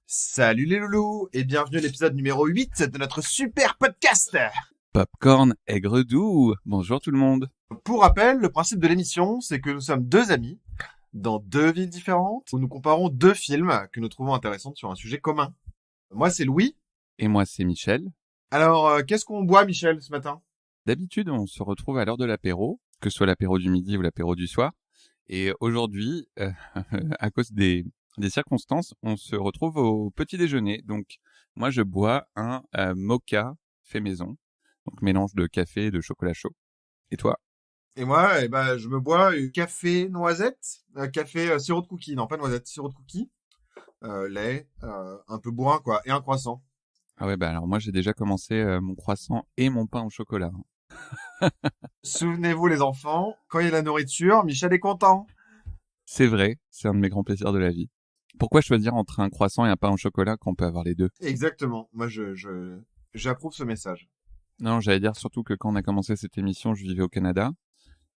Salut les loulous et bienvenue à l'épisode numéro 8 de notre super podcast. Popcorn aigre doux. Bonjour tout le monde. Pour rappel, le principe de l'émission, c'est que nous sommes deux amis dans deux villes différentes où nous comparons deux films que nous trouvons intéressants sur un sujet commun. Moi, c'est Louis. Et moi, c'est Michel. Alors, qu'est-ce qu'on boit, Michel, ce matin? D'habitude, on se retrouve à l'heure de l'apéro, que ce soit l'apéro du midi ou l'apéro du soir. Et aujourd'hui, à cause des circonstances, on se retrouve au petit déjeuner. Donc, moi, je bois un mocha fait maison. Donc, mélange de café et de chocolat chaud. Et toi? Et moi, je me bois un café noisette, café sirop de cookie, non pas noisette, sirop de cookie, lait, un peu bourrin quoi, et un croissant. Ah ouais, alors moi, j'ai déjà commencé mon croissant et mon pain au chocolat. Souvenez-vous les enfants, quand il y a la nourriture, Michel est content. C'est vrai, c'est un de mes grands plaisirs de la vie. Pourquoi choisir entre un croissant et un pain au chocolat quand on peut avoir les deux? Exactement, moi j'approuve ce message. Non, j'allais dire surtout que quand on a commencé cette émission, je vivais au Canada.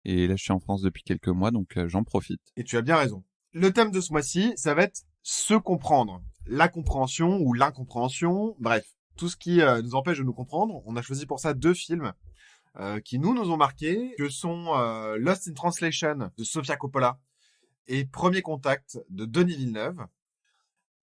Et là, je suis en France depuis quelques mois, donc j'en profite. Et tu as bien raison. Le thème de ce mois-ci, ça va être se comprendre. La compréhension ou l'incompréhension, bref, tout ce qui nous empêche de nous comprendre. On a choisi pour ça deux films qui nous ont marqués, que sont Lost in Translation de Sofia Coppola et Premier Contact de Denis Villeneuve.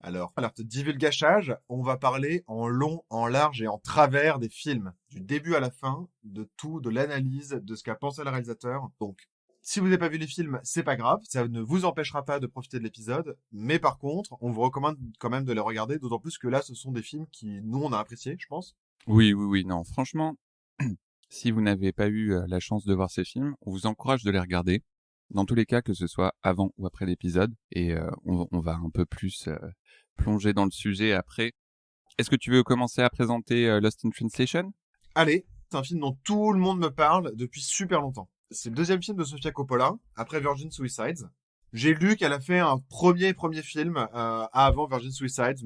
Alors, alerte divulgachage, on va parler en long, en large et en travers des films, du début à la fin, de tout, de l'analyse, de ce qu'a pensé le réalisateur. Donc, si vous n'avez pas vu les films, c'est pas grave, ça ne vous empêchera pas de profiter de l'épisode, mais par contre, on vous recommande quand même de les regarder, d'autant plus que là, ce sont des films qui, nous, on a appréciés, je pense. Oui, non, franchement, si vous n'avez pas eu la chance de voir ces films, on vous encourage de les regarder. Dans tous les cas, que ce soit avant ou après l'épisode, et on va un peu plus plonger dans le sujet après. Est-ce que tu veux commencer à présenter Lost in Translation? Allez, c'est un film dont tout le monde me parle depuis super longtemps. C'est le deuxième film de Sofia Coppola, après Virgin Suicides. J'ai lu qu'elle a fait un premier film avant Virgin Suicides,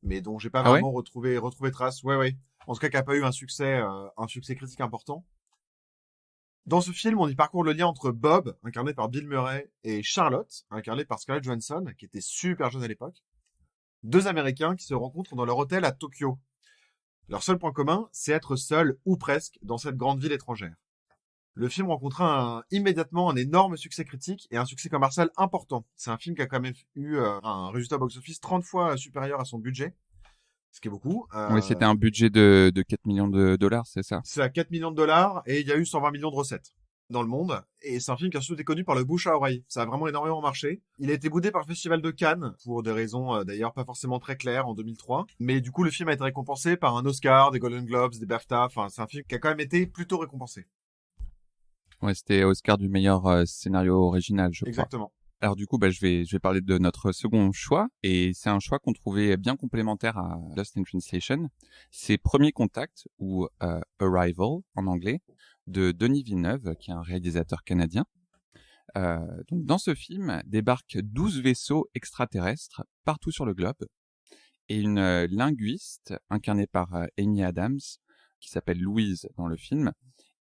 mais dont j'ai pas Ah ouais? vraiment retrouvé trace. Ouais. En tout cas, qui a pas eu un succès critique important. Dans ce film, on y parcourt le lien entre Bob, incarné par Bill Murray, et Charlotte, incarnée par Scarlett Johansson, qui était super jeune à l'époque. Deux Américains qui se rencontrent dans leur hôtel à Tokyo. Leur seul point commun, c'est être seuls, ou presque, dans cette grande ville étrangère. Le film rencontra immédiatement un énorme succès critique et un succès commercial important. C'est un film qui a quand même eu un résultat box-office 30 fois supérieur à son budget, ce qui est beaucoup. Oui, c'était un budget de 4 millions de dollars, c'est ça? C'est à 4 millions de dollars et il y a eu 120 millions de recettes dans le monde. Et c'est un film qui a surtout été connu par le bouche à oreille. Ça a vraiment énormément marché. Il a été boudé par le Festival de Cannes, pour des raisons d'ailleurs pas forcément très claires, en 2003. Mais du coup, le film a été récompensé par un Oscar, des Golden Globes, des BAFTA. Enfin, c'est un film qui a quand même été plutôt récompensé. Ouais, c'était Oscar du meilleur scénario original, je crois. Exactement. Alors du coup, je vais parler de notre second choix, et c'est un choix qu'on trouvait bien complémentaire à Lost in Translation. C'est Premier Contact, ou Arrival en anglais, de Denis Villeneuve, qui est un réalisateur canadien. Donc dans ce film débarquent 12 vaisseaux extraterrestres partout sur le globe, et une linguiste incarnée par Amy Adams, qui s'appelle Louise dans le film,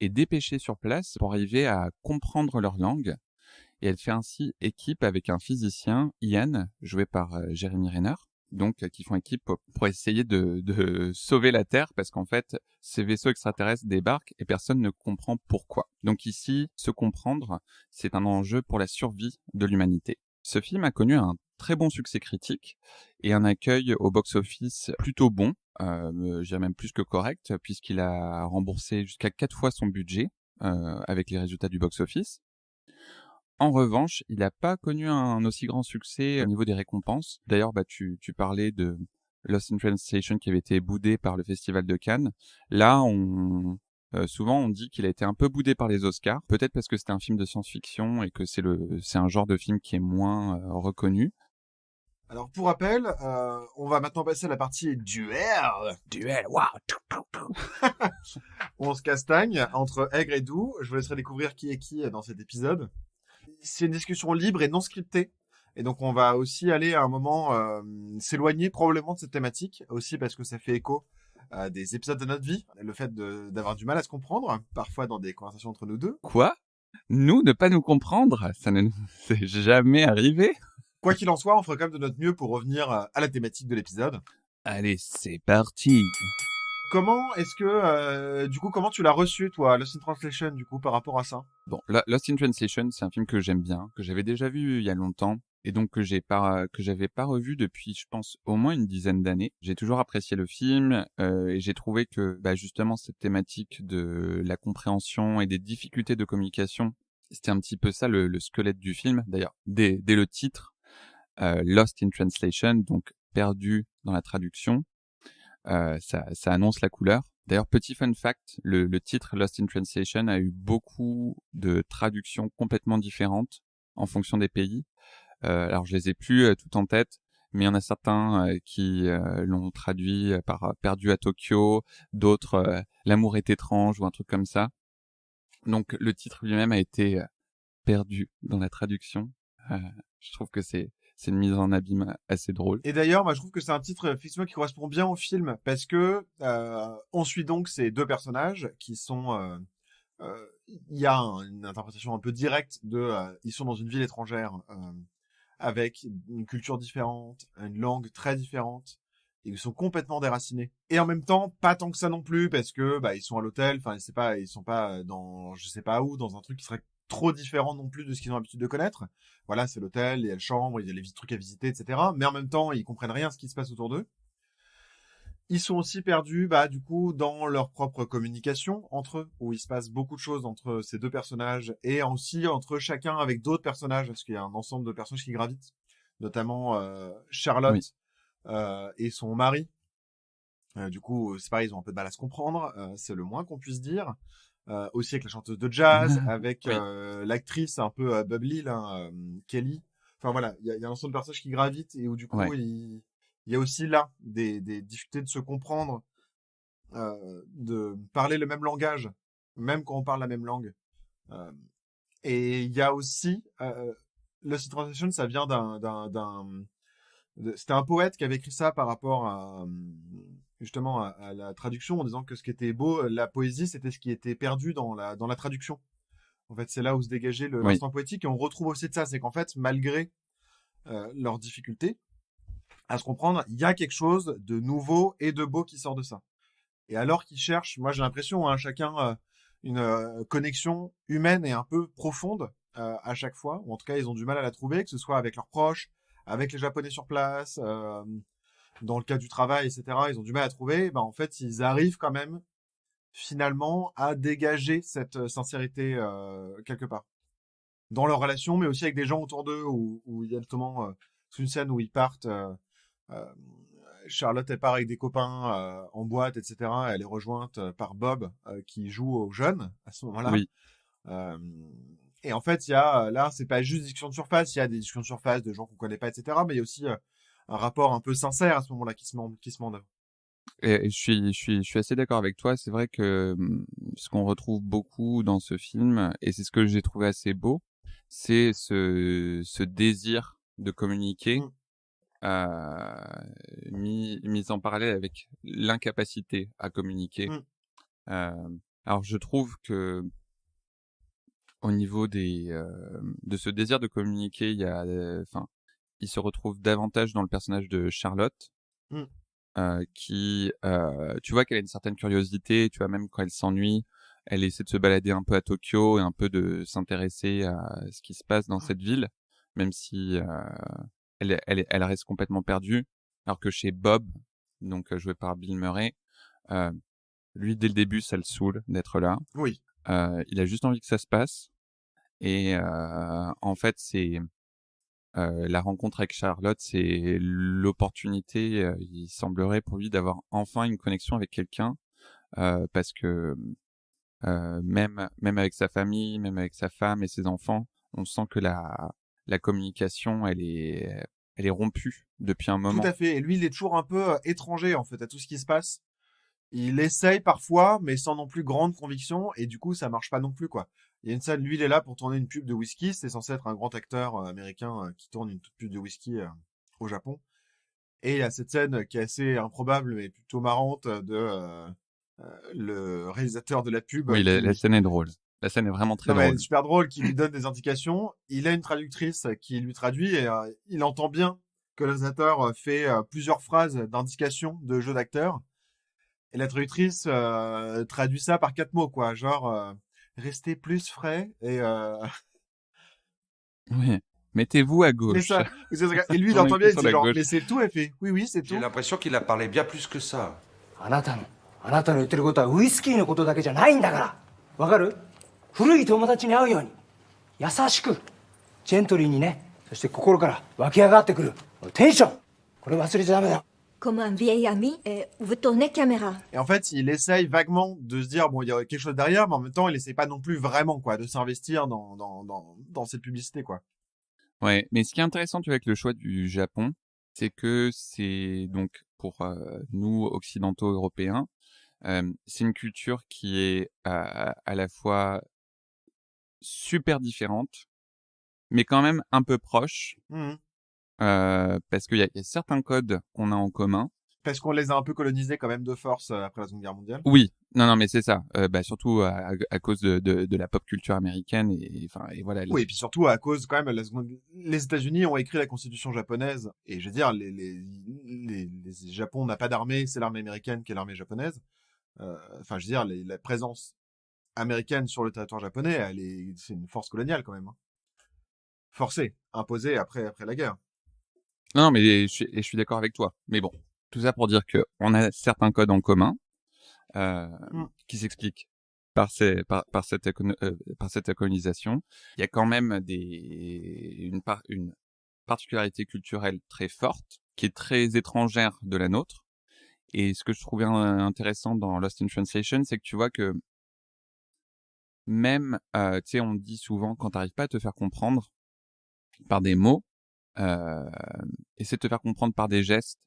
est dépêchée sur place pour arriver à comprendre leur langue. Et elle fait ainsi équipe avec un physicien, Ian, joué par Jeremy Renner, donc qui font équipe pour essayer de sauver la Terre, parce qu'en fait, ces vaisseaux extraterrestres débarquent et personne ne comprend pourquoi. Donc ici, se comprendre, c'est un enjeu pour la survie de l'humanité. Ce film a connu un très bon succès critique et un accueil au box-office plutôt bon, je dirais même plus que correct, puisqu'il a remboursé jusqu'à 4 fois son budget avec les résultats du box-office. En revanche, il n'a pas connu un aussi grand succès au niveau des récompenses. D'ailleurs, tu parlais de Lost in Translation qui avait été boudé par le Festival de Cannes. Là, souvent on dit qu'il a été un peu boudé par les Oscars. Peut-être parce que c'était un film de science-fiction et que c'est un genre de film qui est moins reconnu. Alors, pour rappel, on va maintenant passer à la partie duel. Duel, waouh. On se castagne entre aigre et doux. Je vous laisserai découvrir qui est qui dans cet épisode. C'est une discussion libre et non scriptée. Et donc, on va aussi aller à un moment s'éloigner probablement de cette thématique, aussi parce que ça fait écho à des épisodes de notre vie. Le fait d'avoir du mal à se comprendre, parfois dans des conversations entre nous deux. Quoi? Nous, ne pas nous comprendre, ça ne nous est jamais arrivé. Quoi qu'il en soit, on fera quand même de notre mieux pour revenir à la thématique de l'épisode. Allez, c'est parti. Comment est-ce que, du coup, comment tu l'as reçu, toi, Lost in Translation, du coup, par rapport à ça? Bon, Lost in Translation, c'est un film que j'aime bien, que j'avais déjà vu il y a longtemps, et donc que j'avais pas revu depuis, je pense, au moins une dizaine d'années. J'ai toujours apprécié le film, et j'ai trouvé que, bah, justement, cette thématique de la compréhension et des difficultés de communication, c'était un petit peu ça le squelette du film. D'ailleurs, dès le titre, Lost in Translation, donc perdu dans la traduction, ça annonce la couleur. D'ailleurs, petit fun fact, le titre Lost in Translation a eu beaucoup de traductions complètement différentes en fonction des pays. Alors, je les ai plus tout en tête, mais il y en a certains qui l'ont traduit par Perdu à Tokyo, d'autres L'amour est étrange ou un truc comme ça. Donc, le titre lui-même a été perdu dans la traduction. Euh, je trouve que c'est une mise en abîme assez drôle. Et d'ailleurs, moi, je trouve que c'est un titre, effectivement, qui correspond bien au film, parce que, on suit donc ces deux personnages qui sont, il y a une interprétation un peu directe de, ils sont dans une ville étrangère, avec une culture différente, une langue très différente, et ils sont complètement déracinés. Et en même temps, pas tant que ça non plus, parce que bah ils sont à l'hôtel, enfin c'est pas, ils sont pas dans je sais pas où, dans un truc qui serait trop différent non plus de ce qu'ils ont l'habitude de connaître. Voilà, c'est l'hôtel, il y a le chambre, il y a les trucs à visiter, etc. Mais en même temps, ils comprennent rien à ce qui se passe autour d'eux. Ils sont aussi perdus, bah, du coup, dans leur propre communication entre eux, où il se passe beaucoup de choses entre ces deux personnages et aussi entre chacun avec d'autres personnages, parce qu'il y a un ensemble de personnages qui gravitent, notamment Oui. Charlotte et son mari. Du coup, c'est pareil, ils ont un peu de mal à se comprendre, c'est le moins qu'on puisse dire. Aussi avec la chanteuse de jazz, avec Oui. l'actrice un peu bubbly, là, Kelly. Enfin voilà, il y a un ensemble de personnages qui gravitent et où du coup, Ouais. il y a aussi là des difficultés de se comprendre, de parler le même langage, même quand on parle la même langue. Euh, et il y a aussi Lost in Translation, ça vient c'était un poète qui avait écrit ça par rapport à justement à la traduction, en disant que ce qui était beau, la poésie, c'était ce qui était perdu dans la traduction. En fait, c'est là où se dégageait Oui. l'instant poétique, et on retrouve aussi de ça, c'est qu'en fait, malgré leurs difficultés à se comprendre, il y a quelque chose de nouveau et de beau qui sort de ça. Et alors qu'ils cherchent, moi j'ai l'impression, hein, chacun une connexion humaine et un peu profonde à chaque fois, ou en tout cas ils ont du mal à la trouver, que ce soit avec leurs proches, avec les Japonais sur place, dans le cas du travail, etc. Ils ont du mal à trouver. Ben, en fait, ils arrivent quand même finalement à dégager cette sincérité quelque part dans leur relation, mais aussi avec des gens autour d'eux, où il y a notamment une scène où ils partent. Euh, Charlotte, elle part avec des copains en boîte, etc. Elle est rejointe par Bob qui joue aux jeunes à ce moment-là. Oui. Euh, et en fait, il y a là, c'est pas juste des discussions de surface, il y a des discussions de surface de gens qu'on connaît pas, etc. Mais il y a aussi un rapport un peu sincère à ce moment-là qui se met en œuvre. Et je suis assez d'accord avec toi. C'est vrai que ce qu'on retrouve beaucoup dans ce film, et c'est ce que j'ai trouvé assez beau, c'est ce désir de communiquer, Mm, mis en parallèle avec l'incapacité à communiquer. mm, Euh, alors je trouve que au niveau de ce désir de communiquer, il y a, enfin, il se retrouve davantage dans le personnage de Charlotte, mm. qui, tu vois qu'elle a une certaine curiosité, tu vois, même quand elle s'ennuie, elle essaie de se balader un peu à Tokyo et un peu de s'intéresser à ce qui se passe dans cette ville, même si elle reste complètement perdue. Alors que chez Bob, donc joué par Bill Murray, euh, lui dès le début ça le saoule d'être là. Oui, Il a juste envie que ça se passe. Et en fait, c'est la rencontre avec Charlotte, c'est l'opportunité, il semblerait pour lui d'avoir enfin une connexion avec quelqu'un, parce que même avec sa famille, même avec sa femme et ses enfants, on sent que la communication, elle est rompue depuis un tout moment. à fait. Et lui, il est toujours un peu étranger en fait à tout ce qui se passe. Il essaye parfois, mais sans non plus grande conviction, et du coup, ça marche pas non plus, quoi. Il y a une scène, lui, il est là pour tourner une pub de whisky. C'est censé être un grand acteur américain qui tourne une pub de whisky au Japon. Et il y a cette scène qui est assez improbable, mais plutôt marrante, de le réalisateur de la pub Oui, la qui scène est drôle. La scène est vraiment très Non, mais drôle. super drôle, qui lui donne des indications. Il a une traductrice qui lui traduit et il entend bien que le réalisateur fait plusieurs phrases d'indications de jeu d'acteur. Et la traductrice traduit ça par 4 mots, quoi. Genre, restez plus frais et Oui. Mettez-vous à c'est gauche. ça. Et lui, il Tournez entend bien, plus il sur dit la genre, gauche. mais c'est tout. Elle fait, oui, oui, c'est J'ai tout. l'impression qu'il a parlé bien plus que ça. あなたのあなたの言ってることはウイスキーのことだけじゃないんだからわかる？古い友達に会うように優しくジェントリーにね、そして心から湧き上がってくるテンション、これ忘れちゃダメだ。 Comme un vieil ami, et vous tournez caméra. Et en fait, il essaye vaguement de se dire, bon, il y a quelque chose derrière, mais en même temps, il essaye pas non plus vraiment, quoi, de s'investir dans cette publicité, quoi. Ouais, mais ce qui est intéressant, tu vois, avec le choix du Japon, c'est que c'est donc pour nous occidentaux européens, c'est une culture qui est à la fois super différente, mais quand même un peu proche, Mhm. parce qu'il y a certains codes qu'on a en commun. Parce qu'on les a un peu colonisés quand même de force après la Seconde Guerre mondiale. Oui, non, mais c'est ça. Bah, surtout à cause de la pop culture américaine et voilà. Oui, et puis surtout à cause quand même les États-Unis ont écrit la Constitution japonaise et je veux dire les Japon n'a pas d'armée, c'est l'armée américaine qui est l'armée japonaise. Enfin, je veux dire la présence américaine sur le territoire japonais, c'est une force coloniale quand même. Hein. Forcée, imposée après la guerre. Non, mais je suis d'accord avec toi. Mais bon, tout ça pour dire que on a certains codes en commun qui s'expliquent par cette colonisation. Il y a quand même une particularité culturelle très forte qui est très étrangère de la nôtre. Et ce que je trouvais intéressant dans Lost in Translation, c'est que tu vois que même, tu sais, on dit souvent quand t'arrives pas à te faire comprendre par des mots, essaie de te faire comprendre par des gestes.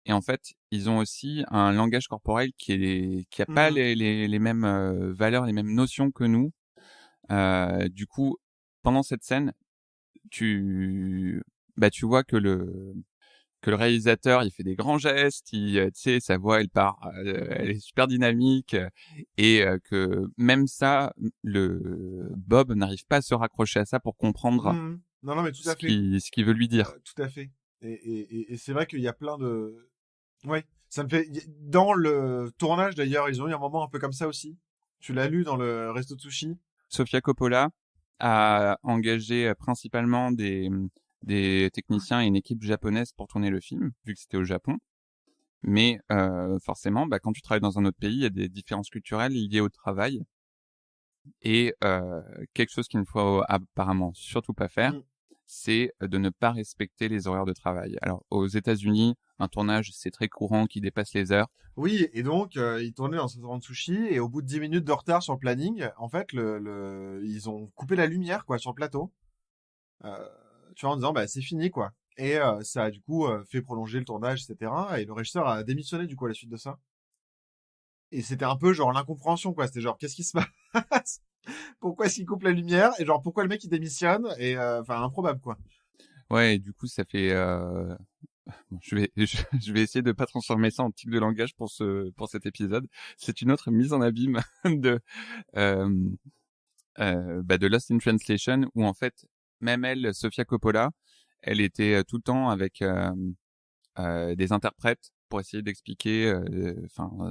Et en fait, ils ont aussi un langage corporel qui a pas les mêmes valeurs, les mêmes notions que nous. Du coup, pendant cette scène, tu vois que le réalisateur, il fait des grands gestes, tu sais, sa voix, elle est super dynamique, et que même ça, le Bob n'arrive pas à se raccrocher à ça pour comprendre Non, mais tout à fait. ce qu'il veut lui dire. Tout à fait. Et c'est vrai qu'il y a plein de... Ouais, ça me fait... Dans le tournage, d'ailleurs, ils ont eu un moment un peu comme ça aussi. Tu l'as lu dans le Resto de Sushi. Sofia Coppola a engagé principalement des techniciens et une équipe japonaise pour tourner le film, vu que c'était au Japon. Mais forcément, quand tu travailles dans un autre pays, il y a des différences culturelles liées au travail. Et quelque chose qu'il ne faut apparemment surtout pas faire, c'est de ne pas respecter les horaires de travail. Alors, aux États-Unis, un tournage, c'est très courant qui dépasse les heures. Oui, et donc, ils tournaient dans ce restaurant de sushi, et au bout de 10 minutes de retard sur le planning, en fait, ils ont coupé la lumière, quoi, sur le plateau. Tu vois, en disant, c'est fini, quoi. Et ça a, du coup, fait prolonger le tournage, etc. Et le régisseur a démissionné, du coup, à la suite de ça. Et c'était un peu, genre, l'incompréhension, quoi. C'était genre, qu'est-ce qui se passe? Pourquoi est-ce qu'il coupe la lumière? Et genre, pourquoi le mec, il démissionne? Et, enfin, improbable, quoi. Ouais, et du coup, ça fait... Bon, je vais essayer de pas transformer ça en tic de langage pour cet épisode. C'est une autre mise en abîme de Lost in Translation, où en fait, même elle, Sofia Coppola, elle était tout le temps avec des interprètes pour essayer d'expliquer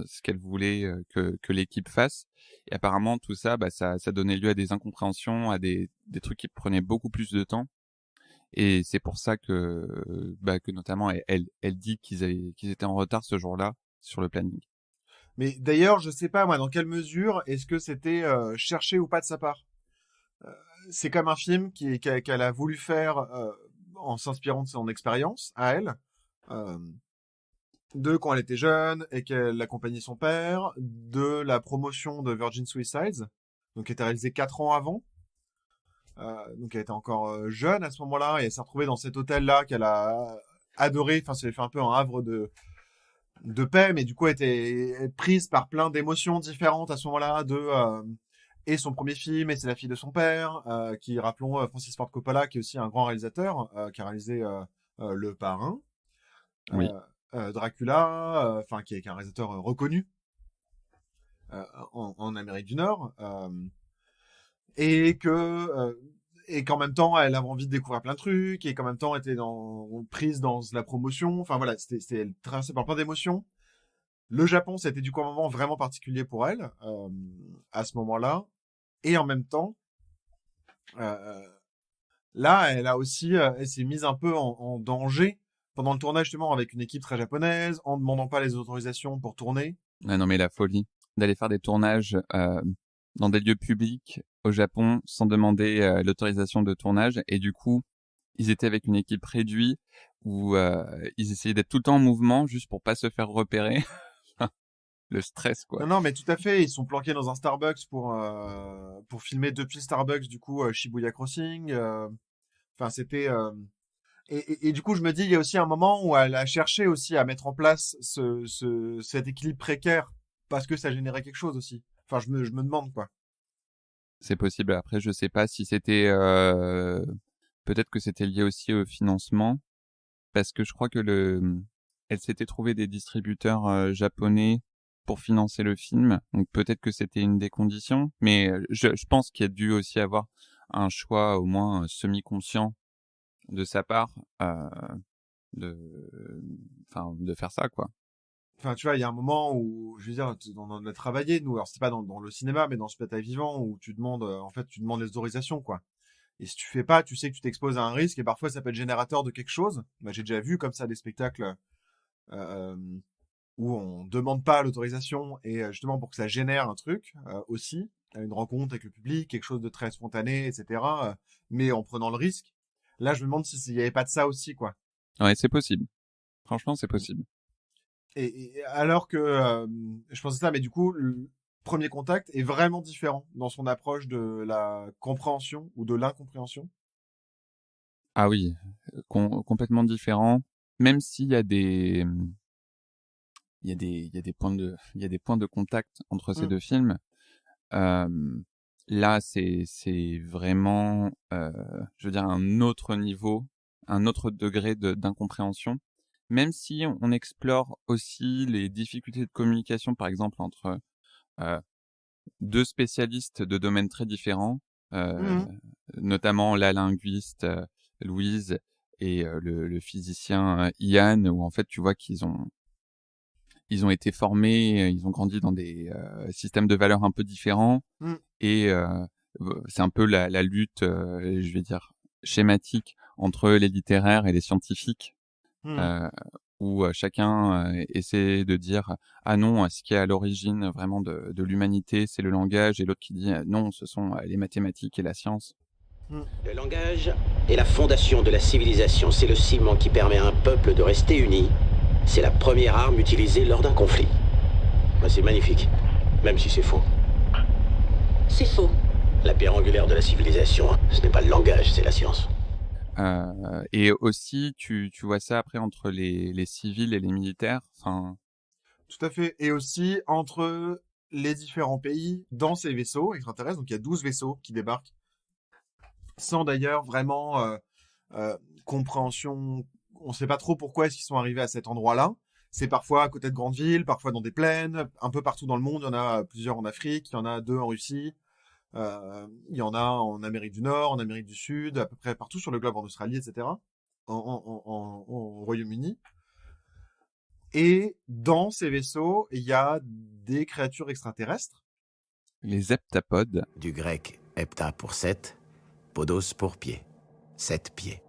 ce qu'elle voulait que l'équipe fasse. Et apparemment, tout ça, ça donnait lieu à des incompréhensions, à des trucs qui prenaient beaucoup plus de temps. Et c'est pour ça que notamment elle dit qu'ils étaient en retard ce jour-là sur le planning. Mais d'ailleurs, je sais pas, moi, dans quelle mesure est-ce que c'était cherché ou pas de sa part. C'est comme un film qu'elle a voulu faire en s'inspirant de son expérience à elle, de quand elle était jeune et qu'elle accompagnait son père, de la promotion de Virgin Suicides, donc qui était réalisée 4 ans avant. Donc elle était encore jeune à ce moment-là et elle s'est retrouvée dans cet hôtel-là qu'elle a adoré. Enfin, ça fait un peu un havre de paix, mais du coup elle était prise par plein d'émotions différentes à ce moment-là et son premier film, et c'est la fille de son père, qui, rappelons, Francis Ford Coppola, qui est aussi un grand réalisateur, qui a réalisé Le Parrain, Oui. Dracula, enfin qui est un réalisateur reconnu en Amérique du Nord. et qu'en même temps elle avait envie de découvrir plein de trucs et qu'en même temps était prise dans la promotion. Enfin voilà, c'était traversé par plein d'émotions. Le Japon, c'était du coup un moment vraiment particulier pour elle à ce moment-là, et en même temps, euh, là, elle s'est mise un peu en danger pendant le tournage justement avec une équipe très japonaise, en demandant pas les autorisations pour tourner. Ah non, mais la folie d'aller faire des tournages dans des lieux publics au Japon sans demander l'autorisation de tournage. Et du coup, ils étaient avec une équipe réduite où ils essayaient d'être tout le temps en mouvement juste pour pas se faire repérer. Le stress, quoi. Non, non, mais tout à fait. Ils sont planqués dans un Starbucks pour filmer depuis le Starbucks, du coup, Shibuya Crossing. Enfin, c'était... Et du coup, je me dis, il y a aussi un moment où elle a cherché aussi à mettre en place cet équilibre précaire parce que ça générait quelque chose aussi. Enfin, je me demande, quoi. C'est possible. Après, je sais pas si c'était... Peut-être que c'était lié aussi au financement. Parce que je crois que elle s'était trouvé des distributeurs japonais pour financer le film. Donc peut-être que c'était une des conditions. Mais je pense qu'il y a dû aussi avoir un choix au moins semi-conscient de sa part de faire ça, quoi. Enfin, tu vois, il y a un moment où, je veux dire, on a travaillé, nous. Alors, c'était pas dans le cinéma, mais dans le spectacle vivant, où tu demandes, en fait, tu demandes les autorisations, quoi. Et si tu fais pas, tu sais que tu t'exposes à un risque, et parfois, ça peut être générateur de quelque chose. Bah, j'ai déjà vu comme ça des spectacles euh, où on demande pas l'autorisation, et justement pour que ça génère un truc aussi, une rencontre avec le public, quelque chose de très spontané, etc. Mais en prenant le risque. Là, je me demande s'il y avait pas de ça aussi, quoi. Ouais, c'est possible. Franchement, c'est possible. Et alors que je pensais ça, mais du coup, le premier contact est vraiment différent dans son approche de la compréhension ou de l'incompréhension. Ah oui, complètement différent. Même s'il y a il y a des points de contact entre ces Mm. deux films. Là, c'est vraiment, je veux dire, un autre niveau, un autre degré d'incompréhension. Même si on explore aussi les difficultés de communication, par exemple, entre euh, deux spécialistes de domaines très différents, euh, Mhm. notamment la linguiste Louise et le physicien Ian, où en fait tu vois ils ont été formés, ils ont grandi dans des systèmes de valeurs un peu différents, Mm. et c'est un peu la lutte, je vais dire, schématique entre les littéraires et les scientifiques, Mm. euh, où chacun essaie de dire ah non, ce qui est à l'origine vraiment de l'humanité, c'est le langage, et l'autre qui dit non, ce sont les mathématiques et la science. Mm. Le langage est la fondation de la civilisation. C'est le ciment qui permet à un peuple de rester uni. C'est la première arme utilisée lors d'un conflit. Ben, c'est magnifique, même si c'est faux. C'est faux. La pierre angulaire de la civilisation, ce n'est pas le langage, c'est la science. Et aussi, tu vois ça après entre les civils et les militaires. Enfin, Tout à fait. Et aussi entre les différents pays dans ces vaisseaux extraterrestres. Donc il y a 12 vaisseaux qui débarquent sans d'ailleurs vraiment compréhension. On ne sait pas trop pourquoi est-ce qu'ils sont arrivés à cet endroit-là. C'est parfois à côté de grandes villes, parfois dans des plaines, un peu partout dans le monde. Il y en a plusieurs en Afrique, il y en a 2 en Russie, il y en a en Amérique du Nord, en Amérique du Sud, à peu près partout sur le globe, en Australie, etc., au Royaume-Uni. Et dans ces vaisseaux, il y a des créatures extraterrestres. les heptapodes. Du grec hepta pour 7, podos pour pied. 7 pieds.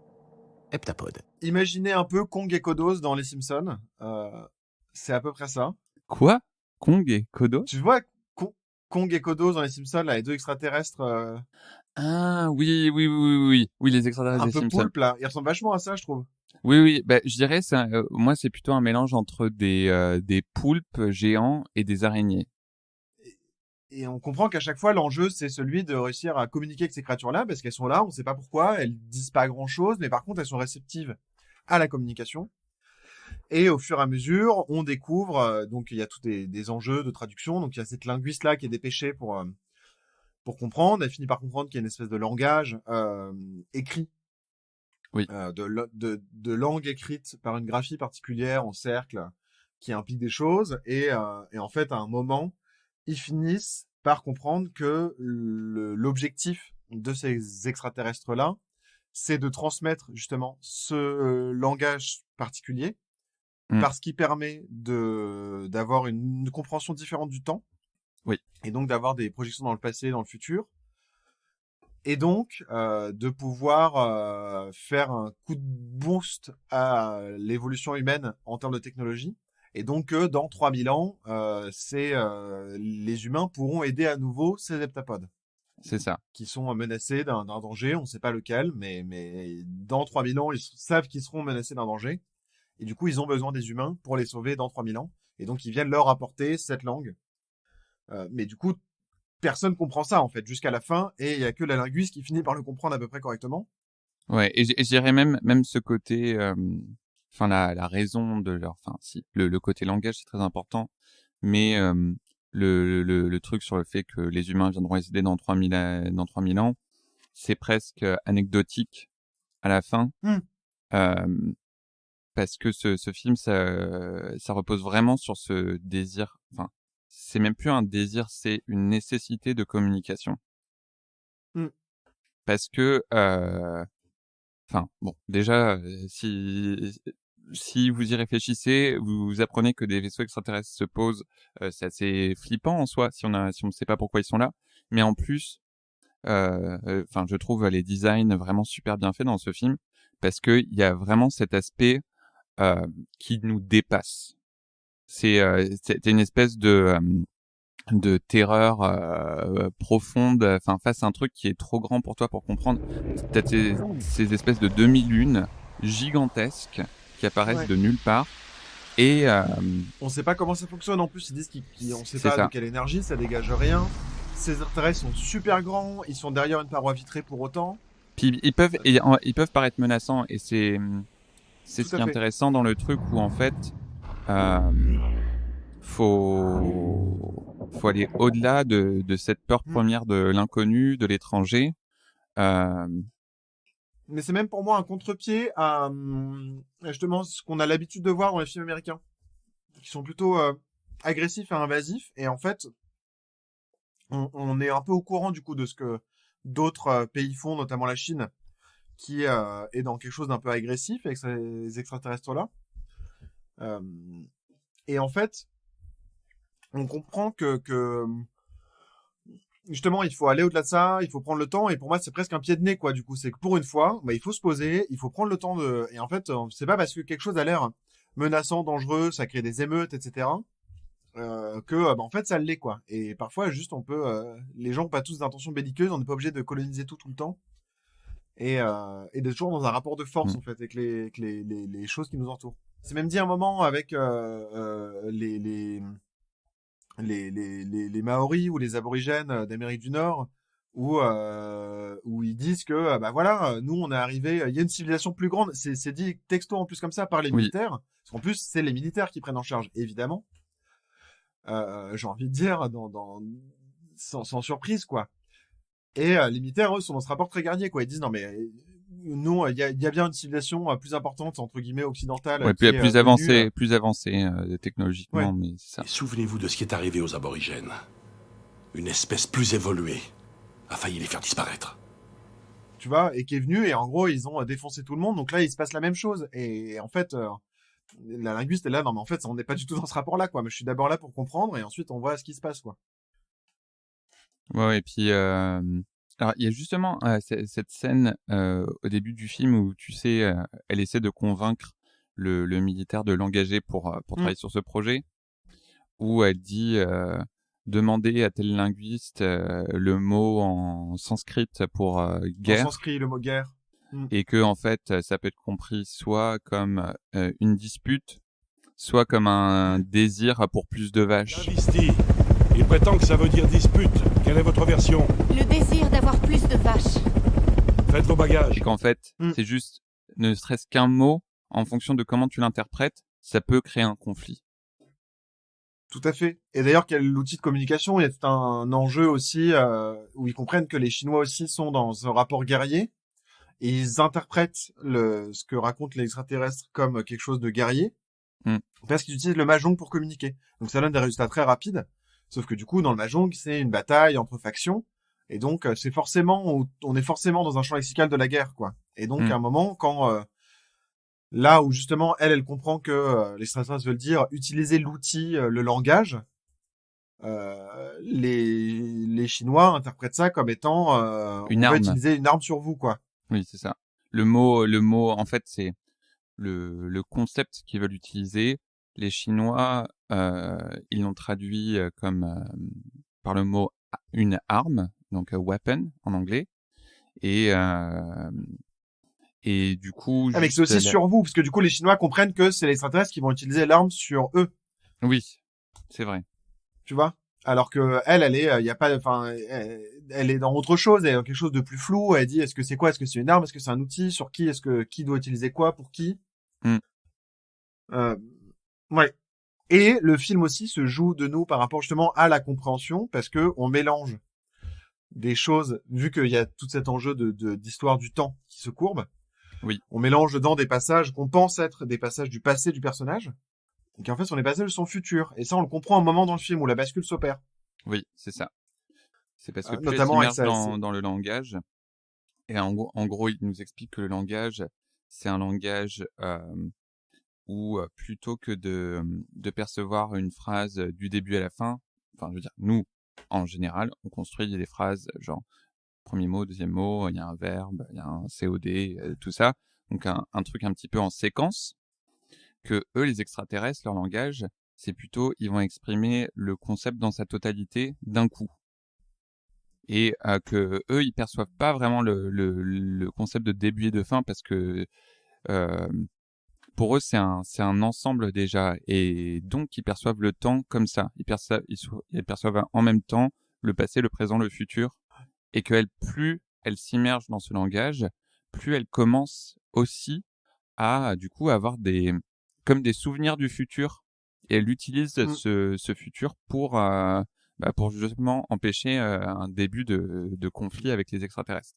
Heptapode. Imaginez un peu Kong et Kodos dans Les Simpsons. C'est à peu près ça. Quoi? Kong et Kodos? Tu vois Kong et Kodos dans Les Simpsons, là, les 2 extraterrestres Ah oui, les extraterrestres un des peu Simpsons. poulpes, là. Ils ressemblent vachement à ça, je trouve. Oui, bah, je dirais, moi, c'est plutôt un mélange entre des poulpes géants et des araignées. Et on comprend qu'à chaque fois, l'enjeu, c'est celui de réussir à communiquer avec ces créatures-là, parce qu'elles sont là, on sait pas pourquoi, elles disent pas grand-chose, mais par contre, elles sont réceptives à la communication. Et au fur et à mesure, on découvre, donc il y a tous des enjeux de traduction, donc il y a cette linguiste-là qui est dépêchée pour comprendre, elle finit par comprendre qu'il y a une espèce de langage écrit, Oui. de langue écrite par une graphie particulière en cercle qui implique des choses, et en fait, à un moment, ils finissent par comprendre que l'objectif de ces extraterrestres-là, c'est de transmettre justement ce langage particulier, parce qu'il permet d'avoir une compréhension différente du temps, et donc d'avoir des projections dans le passé, dans le futur, et donc de pouvoir faire un coup de boost à l'évolution humaine en termes de technologie, et donc dans 3000 ans, les humains pourront aider à nouveau ces heptapodes. C'est ça. Qui sont menacés d'un danger, on ne sait pas lequel, mais dans 3000 ans, ils savent qu'ils seront menacés d'un danger. Et du coup, ils ont besoin des humains pour les sauver dans 3000 ans. Et donc, ils viennent leur apporter cette langue. Mais du coup, personne comprend ça, en fait, jusqu'à la fin. Et il y a que la linguiste qui finit par le comprendre à peu près correctement. Ouais, et je dirais même ce côté, la raison de leur, si, le côté langage, c'est très important. Mais, le truc sur le fait que les humains viendront aider dans 3000 ans, c'est presque anecdotique à la fin. Parce que ce film, ça repose vraiment sur ce désir, c'est même plus un désir, c'est une nécessité de communication. Parce que, déjà, si vous y réfléchissez, vous apprenez que des vaisseaux extraterrestres se posent, c'est assez flippant en soi, si on ne sait pas pourquoi ils sont là. Mais en plus, je trouve les designs vraiment super bien faits dans ce film, parce que il y a vraiment cet aspect qui nous dépasse. C'est une espèce de terreur profonde, face à un truc qui est trop grand pour toi pour comprendre. T'as ces espèces de demi-lunes gigantesques qui apparaissent de nulle part, et on sait pas comment ça fonctionne en plus. Ils disent on sait c'est pas ça. de quelle énergie, ça dégage rien. Ces extraterrestres sont super grands, ils sont derrière une paroi vitrée pour autant. Puis ils peuvent paraître menaçants, et c'est ce qui est intéressant dans le truc où en fait faut aller au-delà de cette peur première de l'inconnu, de l'étranger. Mais c'est même pour moi un contre-pied à justement ce qu'on a l'habitude de voir dans les films américains, qui sont plutôt agressifs et invasifs. Et en fait, on est un peu au courant du coup de ce que d'autres pays font, notamment la Chine, qui est dans quelque chose d'un peu agressif avec ces extraterrestres-là. Et en fait, on comprend que justement, il faut aller au-delà de ça, il faut prendre le temps, et pour moi, c'est presque un pied de nez, quoi, du coup. C'est que pour une fois, il faut se poser, il faut prendre le temps et en fait, c'est pas parce que quelque chose a l'air menaçant, dangereux, ça crée des émeutes, etc., en fait, ça l'est, quoi. Et parfois, juste, les gens n'ont pas tous d'intentions belliqueuses, on n'est pas obligé de coloniser tout le temps. Et d'être toujours dans un rapport de force, en fait, avec les choses qui nous entourent. C'est même dit un moment avec les Maoris ou les aborigènes d'Amérique du Nord, où ils disent que nous on est arrivé, il y a une civilisation plus grande. C'est dit texto en plus comme ça par les militaires, parce qu'en plus c'est les militaires qui prennent en charge, évidemment. J'ai envie de dire sans surprise, quoi. Et les militaires, eux, sont dans ce rapport très guerrier, quoi. Ils disent non mais nous il y a bien une civilisation plus importante, entre guillemets, occidentale, plus avancée technologiquement, mais c'est ça. Et souvenez-vous de ce qui est arrivé aux aborigènes. Une espèce plus évoluée a failli les faire disparaître. Tu vois, et qui est venue, et en gros ils ont défoncé tout le monde, donc là il se passe la même chose. Et en fait la linguiste est là, non mais en fait on n'est pas du tout dans ce rapport là, quoi. Mais je suis d'abord là pour comprendre, et ensuite on voit ce qui se passe, quoi. Ouais, et puis alors il y a justement cette scène au début du film où tu sais elle essaie de convaincre le militaire de l'engager pour travailler sur ce projet, où elle dit demander à tel linguiste le mot en sanskrit pour guerre. En sanskrit, le mot guerre. Et que en fait ça peut être compris soit comme une dispute, soit comme un désir pour plus de vaches. Il prétend que ça veut dire dispute. Quelle est votre version? Le désir d'avoir plus de vaches. Faites vos bagages. Et qu'en fait, c'est juste, ne serait-ce qu'un mot, en fonction de comment tu l'interprètes, ça peut créer un conflit. Tout à fait. Et d'ailleurs, l'outil de communication, il y a tout un enjeu aussi où ils comprennent que les Chinois aussi sont dans un rapport guerrier. Et ils interprètent ce que racontent les extraterrestres comme quelque chose de guerrier. Parce qu'ils utilisent le mahjong pour communiquer. Donc ça donne des résultats très rapides. Sauf que du coup, dans le Mahjong, c'est une bataille entre factions. Et donc, c'est forcément, on est forcément dans un champ lexical de la guerre, quoi. Et donc, à un moment, quand là où justement, elle comprend que les extraterrestres veulent dire utiliser l'outil, le langage, les Chinois interprètent ça comme étant Une on va arme. utiliser une arme sur vous, quoi. Oui, c'est ça. Le mot, en fait, c'est le concept qu'ils veulent utiliser. Les Chinois, ils l'ont traduit comme par le mot une arme, donc weapon en anglais, et du coup, Ah, mais c'est aussi sur vous, parce que du coup, les Chinois comprennent que c'est les extraterrestres qui vont utiliser l'arme sur eux. Oui, c'est vrai. Tu vois? Alors que elle est, il y a pas, enfin, elle est dans autre chose, elle est dans quelque chose de plus flou. Elle dit, est-ce que c'est quoi? Est-ce que c'est une arme? Est-ce que c'est un outil? Sur qui? Qui doit utiliser quoi? Pour qui? Ouais. Et le film aussi se joue de nous par rapport justement à la compréhension, parce que on mélange des choses, vu qu'il y a tout cet enjeu d'histoire du temps qui se courbe. Oui. On mélange dedans des passages qu'on pense être des passages du passé du personnage, et qu'en fait sont les passages de son futur. Et ça, on le comprend à un moment dans le film où la bascule s'opère. Oui, c'est ça. C'est parce que plus notamment elle avec s'immerge dans le langage, et en gros, il nous explique que le langage, c'est un langage où plutôt que de percevoir une phrase du début à la fin, enfin, je veux dire, nous, en général, on construit des phrases genre premier mot, deuxième mot, il y a un verbe, il y a un COD, tout ça. Donc un truc un petit peu en séquence. Que eux, les extraterrestres, leur langage, c'est plutôt, ils vont exprimer le concept dans sa totalité d'un coup. Et que eux, ils perçoivent pas vraiment le concept de début et de fin parce que pour eux, c'est un ensemble déjà. Et donc, ils perçoivent le temps comme ça. Ils perçoivent en même temps le passé, le présent, le futur. Et plus elle s'immerge dans ce langage, plus elle commence aussi à, du coup, avoir comme des souvenirs du futur. Et elle utilise ce futur pour justement empêcher un début de conflit avec les extraterrestres.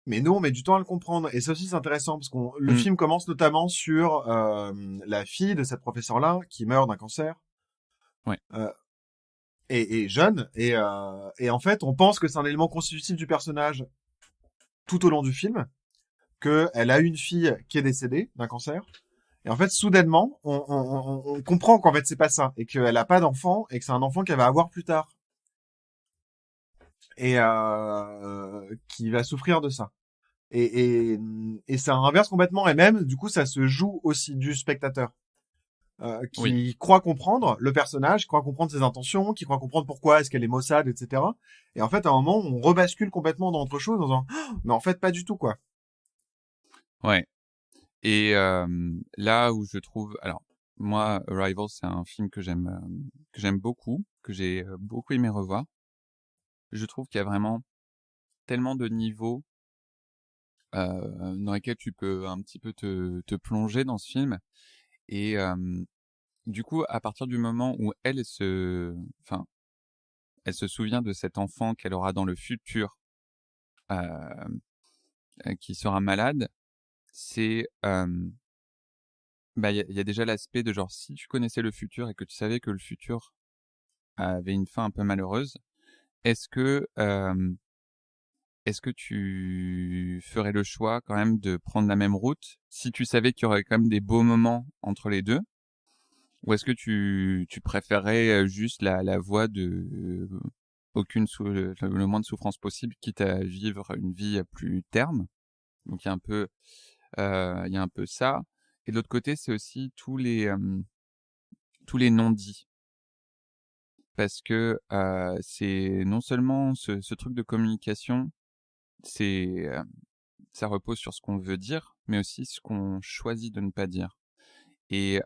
Mais nous, on met du temps à le comprendre. Et ça aussi, c'est intéressant, parce que le film commence notamment sur la fille de cette professeure-là, qui meurt d'un cancer. Ouais. Et jeune. Et en fait, on pense que c'est un élément constitutif du personnage tout au long du film, qu'elle a une fille qui est décédée d'un cancer. Et en fait, soudainement, on comprend qu'en fait, c'est pas ça. Et qu'elle a pas d'enfant, et que c'est un enfant qu'elle va avoir plus tard. Et qui va souffrir de ça. Et ça inverse complètement. Et même, du coup, ça se joue aussi du spectateur. Qui croit comprendre le personnage, qui croit comprendre ses intentions, qui croit comprendre pourquoi est-ce qu'elle est Mossad, etc. Et en fait, à un moment, on rebascule complètement dans autre chose en disant oh, mais en fait, pas du tout, quoi. Ouais. Et là où je trouve... Alors, moi, Arrival, c'est un film que j'aime beaucoup, que j'ai beaucoup aimé revoir. Je trouve qu'il y a vraiment tellement de niveaux dans lesquels tu peux un petit peu te plonger dans ce film. Et du coup, à partir du moment où elle se souvient de cet enfant qu'elle aura dans le futur, qui sera malade, c'est il y a déjà l'aspect de genre si tu connaissais le futur et que tu savais que le futur avait une fin un peu malheureuse, est-ce que tu ferais le choix quand même de prendre la même route si tu savais qu'il y aurait quand même des beaux moments entre les deux? Ou est-ce que tu préférerais juste la voie de le moins de souffrance possible, quitte à vivre une vie à plus terme? Donc il y a un peu ça. Et de l'autre côté, c'est aussi tous les non-dits. Parce que c'est non seulement ce truc de communication, ça repose sur ce qu'on veut dire, mais aussi ce qu'on choisit de ne pas dire. Et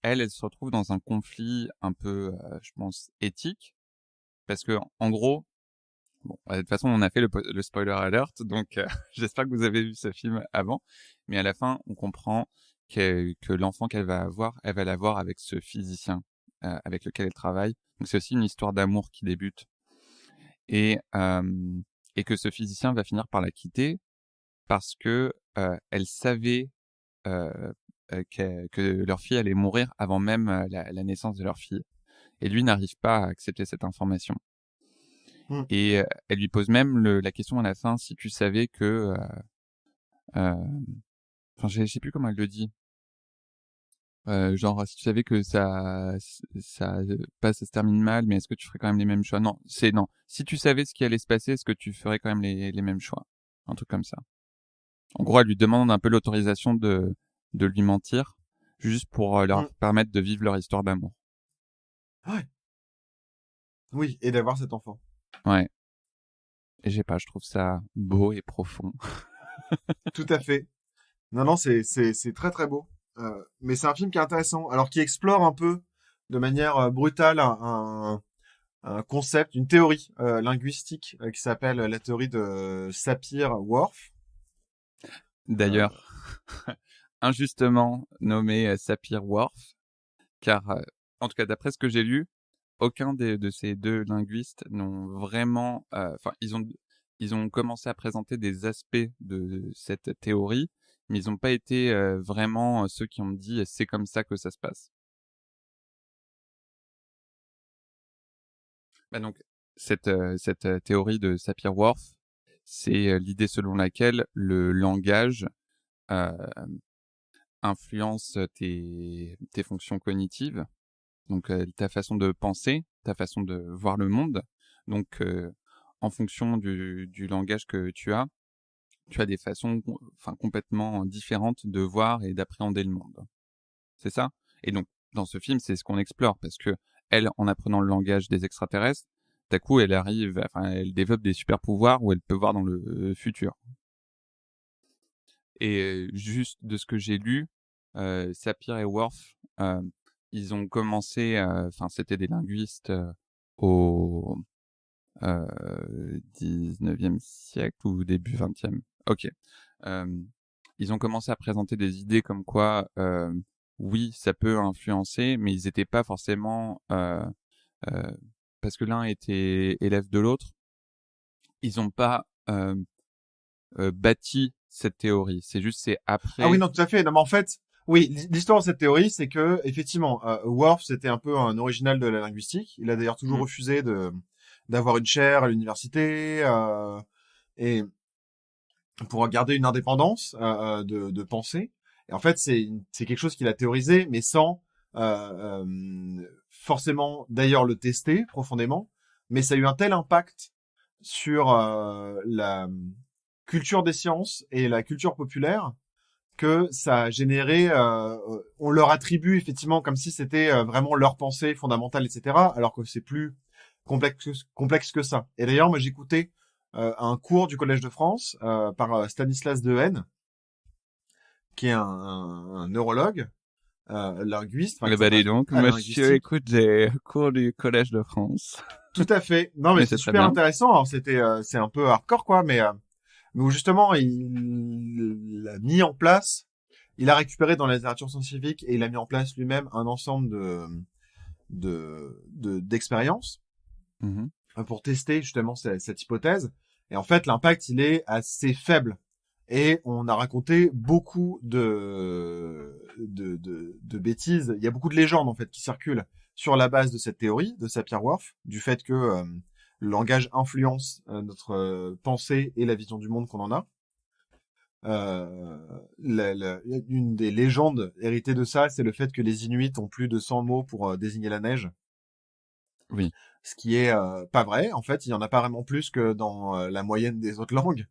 elle se retrouve dans un conflit un peu, je pense, éthique, parce que en gros, bon, de toute façon, on a fait le spoiler alert, donc j'espère que vous avez vu ce film avant, mais à la fin, on comprend que l'enfant qu'elle va avoir, elle va l'avoir avec ce physicien avec lequel elle travaille. Donc c'est aussi une histoire d'amour qui débute, et que ce physicien va finir par la quitter parce que elle savait que leur fille allait mourir avant même la naissance de leur fille. Et lui n'arrive pas à accepter cette information. Mm. Et elle lui pose même la question à la fin, si tu savais que... Enfin, je sais plus comment elle le dit. Genre, si tu savais que pas ça se termine mal, mais est-ce que tu ferais quand même les mêmes choix? Non, non. Si tu savais ce qui allait se passer, est-ce que tu ferais quand même les mêmes choix? Un truc comme ça. En gros, elle lui demande un peu l'autorisation de lui mentir, juste pour leur permettre de vivre leur histoire d'amour. Ouais. Oui, et d'avoir cet enfant. Ouais. Et je trouve ça beau et profond. Tout à fait. Non, c'est très très beau. Mais c'est un film qui est intéressant, alors qui explore un peu de manière brutale un concept, une théorie linguistique qui s'appelle la théorie de Sapir-Whorf. D'ailleurs, injustement nommé Sapir-Whorf, car en tout cas d'après ce que j'ai lu, aucun de ces deux linguistes n'ont vraiment, enfin ils ont commencé à présenter des aspects de cette théorie, mais ils n'ont pas été vraiment ceux qui ont dit c'est comme ça que ça se passe. Bah donc cette théorie de Sapir-Whorf, c'est l'idée selon laquelle le langage influence tes fonctions cognitives, donc ta façon de penser, ta façon de voir le monde. Donc en fonction du langage que tu as des façons complètement différentes de voir et d'appréhender le monde. C'est ça? Et donc dans ce film, c'est ce qu'on explore, parce que elle, en apprenant le langage des extraterrestres, d'un coup elle développe des super pouvoirs où elle peut voir dans le futur. Et juste de ce que j'ai lu, Sapir et Whorf, ils ont commencé, c'était des linguistes au 19e siècle ou début 20e. Ok. Ils ont commencé à présenter des idées comme quoi, oui, ça peut influencer, mais ils n'étaient pas forcément, parce que l'un était élève de l'autre, ils n'ont pas bâti cette théorie. C'est après. Ah oui, non, tout à fait. Non, mais en fait, oui, l'histoire de cette théorie, c'est que effectivement, Worf, c'était un peu un original de la linguistique. Il a d'ailleurs toujours refusé d'avoir une chaire à l'université et pour garder une indépendance de pensée. Et en fait, c'est quelque chose qu'il a théorisé, mais sans forcément d'ailleurs le tester profondément. Mais ça a eu un tel impact sur la culture des sciences et la culture populaire que ça a généré, on leur attribue effectivement comme si c'était vraiment leur pensée fondamentale, etc. Alors que c'est plus complexe que ça. Et d'ailleurs, moi j'écoutais un cours du Collège de France par Stanislas Dehaene, qui est un neurologue, linguiste. Donc, monsieur écoute des cours du Collège de France. Tout à fait. Non, mais c'est super intéressant. Alors c'est un peu hardcore, quoi, mais où justement, il a mis en place, il a récupéré dans la littérature scientifique et il a mis en place lui-même un ensemble d'expériences pour tester justement cette hypothèse. Et en fait, l'impact, il est assez faible. Et on a raconté beaucoup de bêtises. Il y a beaucoup de légendes, en fait, qui circulent sur la base de cette théorie de Sapir-Whorf, du fait que le langage influence notre pensée et la vision du monde qu'on en a. Une des légendes héritées de ça, c'est le fait que les Inuits ont plus de 100 mots pour désigner la neige. Oui. Ce qui est pas vrai. En fait, il y en a pas vraiment plus que dans la moyenne des autres langues.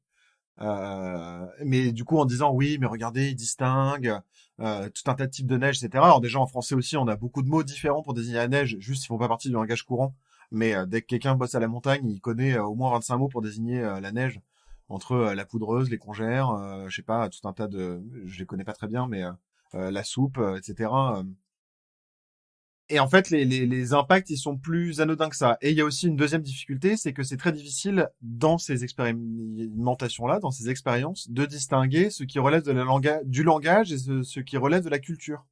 Mais du coup, en disant oui, mais regardez, ils distinguent tout un tas de types de neige, etc. Alors déjà, en français aussi, on a beaucoup de mots différents pour désigner la neige, juste ils font pas partie du langage courant. Mais dès que quelqu'un bosse à la montagne, il connaît au moins 25 mots pour désigner la neige, entre la poudreuse, les congères, je sais pas, tout un tas de... Je les connais pas très bien, mais la soupe, etc. Et en fait, les impacts, ils sont plus anodins que ça. Et il y a aussi une deuxième difficulté, c'est que c'est très difficile dans ces expérimentations-là, dans ces expériences, de distinguer ce qui relève du langage et ce qui relève de la culture.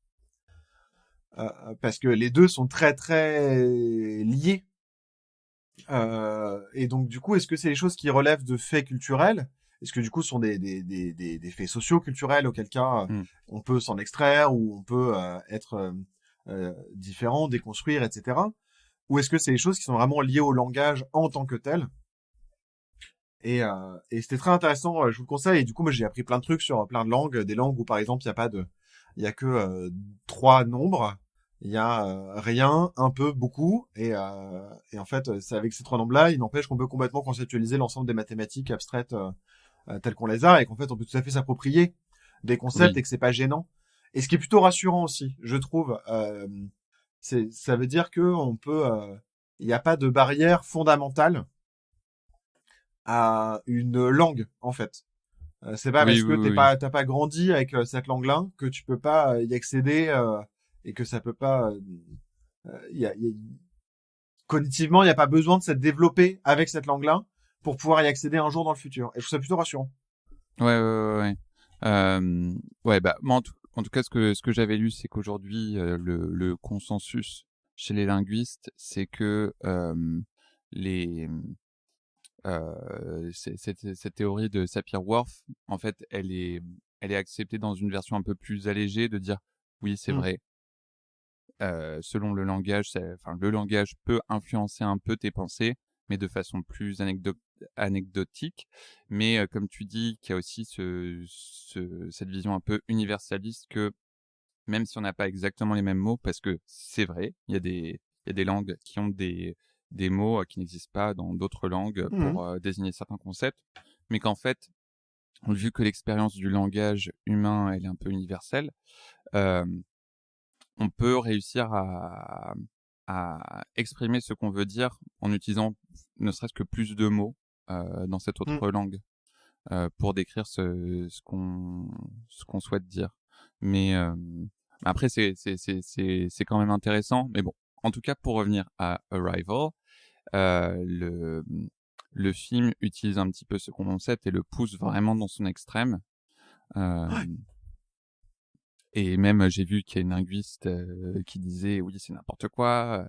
Parce que les deux sont très très liés. Et donc du coup, est-ce que c'est les choses qui relèvent de faits culturels? Est-ce que du coup ce sont des faits socio-culturels auquel cas on peut s'en extraire ou on peut être différent, déconstruire, etc. ou est-ce que c'est des choses qui sont vraiment liées au langage en tant que tel? Et c'était très intéressant, je vous le conseille. Et du coup, moi, j'ai appris plein de trucs sur plein de langues, des langues où, par exemple, il y a que 3 nombres. Il y a rien, un peu, beaucoup. Et en fait, c'est avec ces 3 nombres-là, il n'empêche qu'on peut complètement conceptualiser l'ensemble des mathématiques abstraites telles qu'on les a, et qu'en fait, on peut tout à fait s'approprier des concepts Oui. et que c'est pas gênant. Et ce qui est plutôt rassurant aussi, je trouve, ça veut dire que il n'y a pas de barrière fondamentale à une langue, en fait. C'est pas Oui, parce oui, que oui. t'as pas grandi avec cette langue-là que tu peux pas y accéder et que ça peut pas. Cognitivement, il y a pas besoin de s'être développé avec cette langue-là pour pouvoir y accéder un jour dans le futur. Et je trouve ça plutôt rassurant. Ouais. Ouais, bah, moi, en tout cas, ce que j'avais lu, c'est qu'aujourd'hui, le consensus chez les linguistes, c'est que les cette théorie de Sapir-Whorf, en fait, elle est acceptée dans une version un peu plus allégée de dire oui, c'est Mm. vrai. Selon le langage, enfin, le langage peut influencer un peu tes pensées, mais de façon plus anecdotique. Mais comme tu dis, qu'il y a aussi cette vision un peu universaliste que même si on n'a pas exactement les mêmes mots, parce que c'est vrai, il y a des langues qui ont des mots qui n'existent pas dans d'autres langues Mm. pour désigner certains concepts, mais qu'en fait, vu que l'expérience du langage humain, elle est un peu universelle, euh, on peut réussir à exprimer ce qu'on veut dire en utilisant ne serait-ce que plus de mots dans cette Mm. autre langue pour décrire ce qu'on souhaite dire. Mais après, c'est quand même intéressant. Mais bon, en tout cas, pour revenir à Arrival, euh, le, le film utilise un petit peu ce concept et le pousse vraiment dans son extrême. Euh, Ouais. Et même, j'ai vu qu'il y a une linguiste qui disait, oui, c'est n'importe quoi,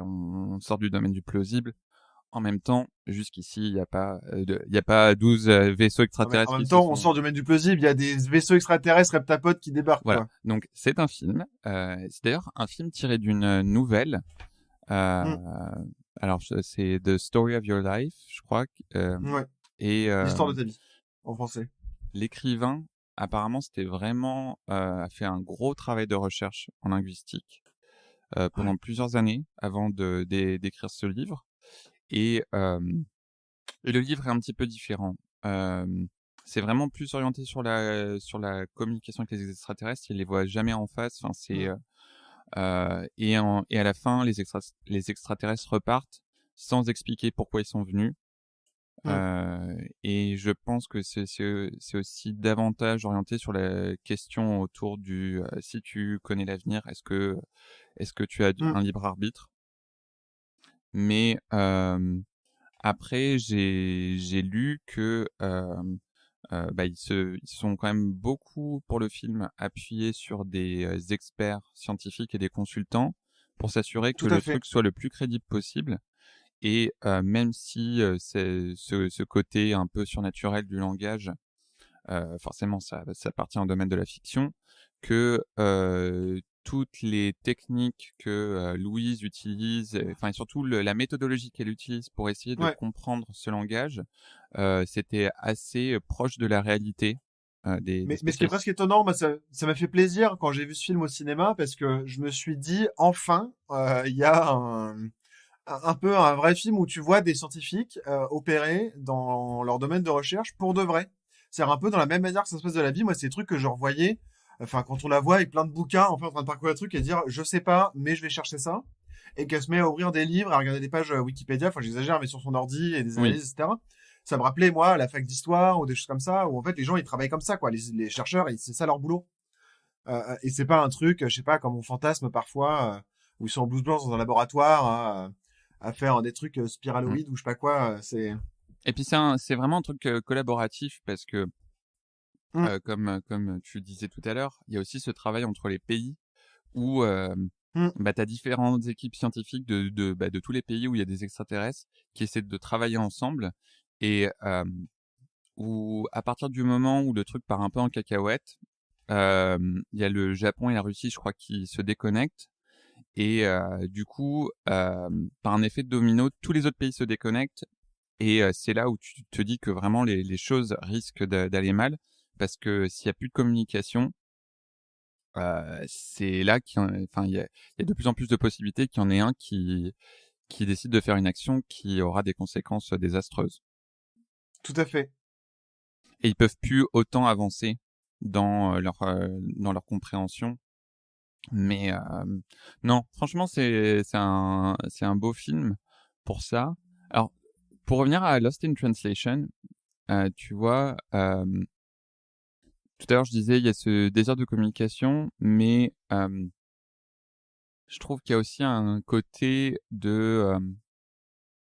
on sort du domaine du plausible. En même temps, jusqu'ici, il y a pas 12 vaisseaux Non, mais extraterrestres en qui même se temps, on sont... sort du domaine du plausible. Il y a des vaisseaux extraterrestres heptapodes qui débarquent, Voilà. quoi. Donc, c'est un film. C'est d'ailleurs un film tiré d'une nouvelle. Mm. Alors, c'est The Story of Your Life, je crois. Ouais. Et L'histoire de ta vie, en français. l'écrivain, apparemment, c'était vraiment a fait un gros travail de recherche en linguistique pendant plusieurs années avant d'écrire ce livre. Et le livre est un petit peu différent. C'est vraiment plus orienté sur la communication avec les extraterrestres. Il les voit jamais en face. Enfin, c'est Mm. et à la fin, les extraterrestres repartent sans expliquer pourquoi ils sont venus. Mm. Et je pense que c'est aussi davantage orienté sur la question autour du si tu connais l'avenir, est-ce que tu as Mm. un libre arbitre? Mais après, j'ai lu que bah, ils se sont quand même beaucoup pour le film appuyés sur des experts scientifiques et des consultants pour s'assurer que Tout à le fait. truc soit le plus crédible possible. Et même si c'est ce côté un peu surnaturel du langage, forcément ça appartient au domaine de la fiction, que toutes les techniques que Louise utilise, enfin et surtout la méthodologie qu'elle utilise pour essayer de Ouais. comprendre ce langage, c'était assez proche de la réalité des Mais ce qui est spécialistes. presque étonnant, moi, ça m'a fait plaisir quand j'ai vu ce film au cinéma parce que je me suis dit, enfin, il y a un peu un vrai film où tu vois des scientifiques opérer dans leur domaine de recherche pour de vrai. C'est un peu dans la même manière que ça se passe de la vie. Moi, c'est des trucs que je revoyais, enfin, quand on la voit avec plein de bouquins, en fait, en train de parcourir le truc et dire, je sais pas, mais je vais chercher ça. Et qu'elle se met à ouvrir des livres, à regarder des pages Wikipédia, enfin, j'exagère, mais sur son ordi et des Oui, analyses, etc. Ça me rappelait, moi, la fac d'histoire ou des choses comme ça, où en fait, les gens, ils travaillent comme ça, quoi. Les chercheurs, c'est ça leur boulot. Et c'est pas un truc, je sais pas, comme on fantasme parfois, où ils sont en blouse blanche dans un laboratoire à faire des trucs mm. spiraloïdes ou je sais pas quoi. Et puis c'est vraiment un truc collaboratif parce que Mm, comme tu disais tout à l'heure, il y a aussi ce travail entre les pays où mm, bah, tu as différentes équipes scientifiques de tous les pays où il y a des extraterrestres qui essaient de travailler ensemble et où à partir du moment où le truc part un peu en cacahuète, il y a le Japon et la Russie, je crois, qui se déconnectent Et du coup, par un effet de domino, tous les autres pays se déconnectent. Et c'est là où tu te dis que vraiment les choses risquent d'aller mal. Parce que s'il n'y a plus de communication, c'est là il y a de plus en plus de possibilités qu'il y en ait un qui décide de faire une action qui aura des conséquences désastreuses. Tout à fait. Et ils peuvent plus autant avancer dans leur compréhension. Mais non, franchement, c'est un beau film pour ça. Alors, pour revenir à Lost in Translation, tu vois, tout à l'heure je disais il y a ce désir de communication, mais je trouve qu'il y a aussi un côté de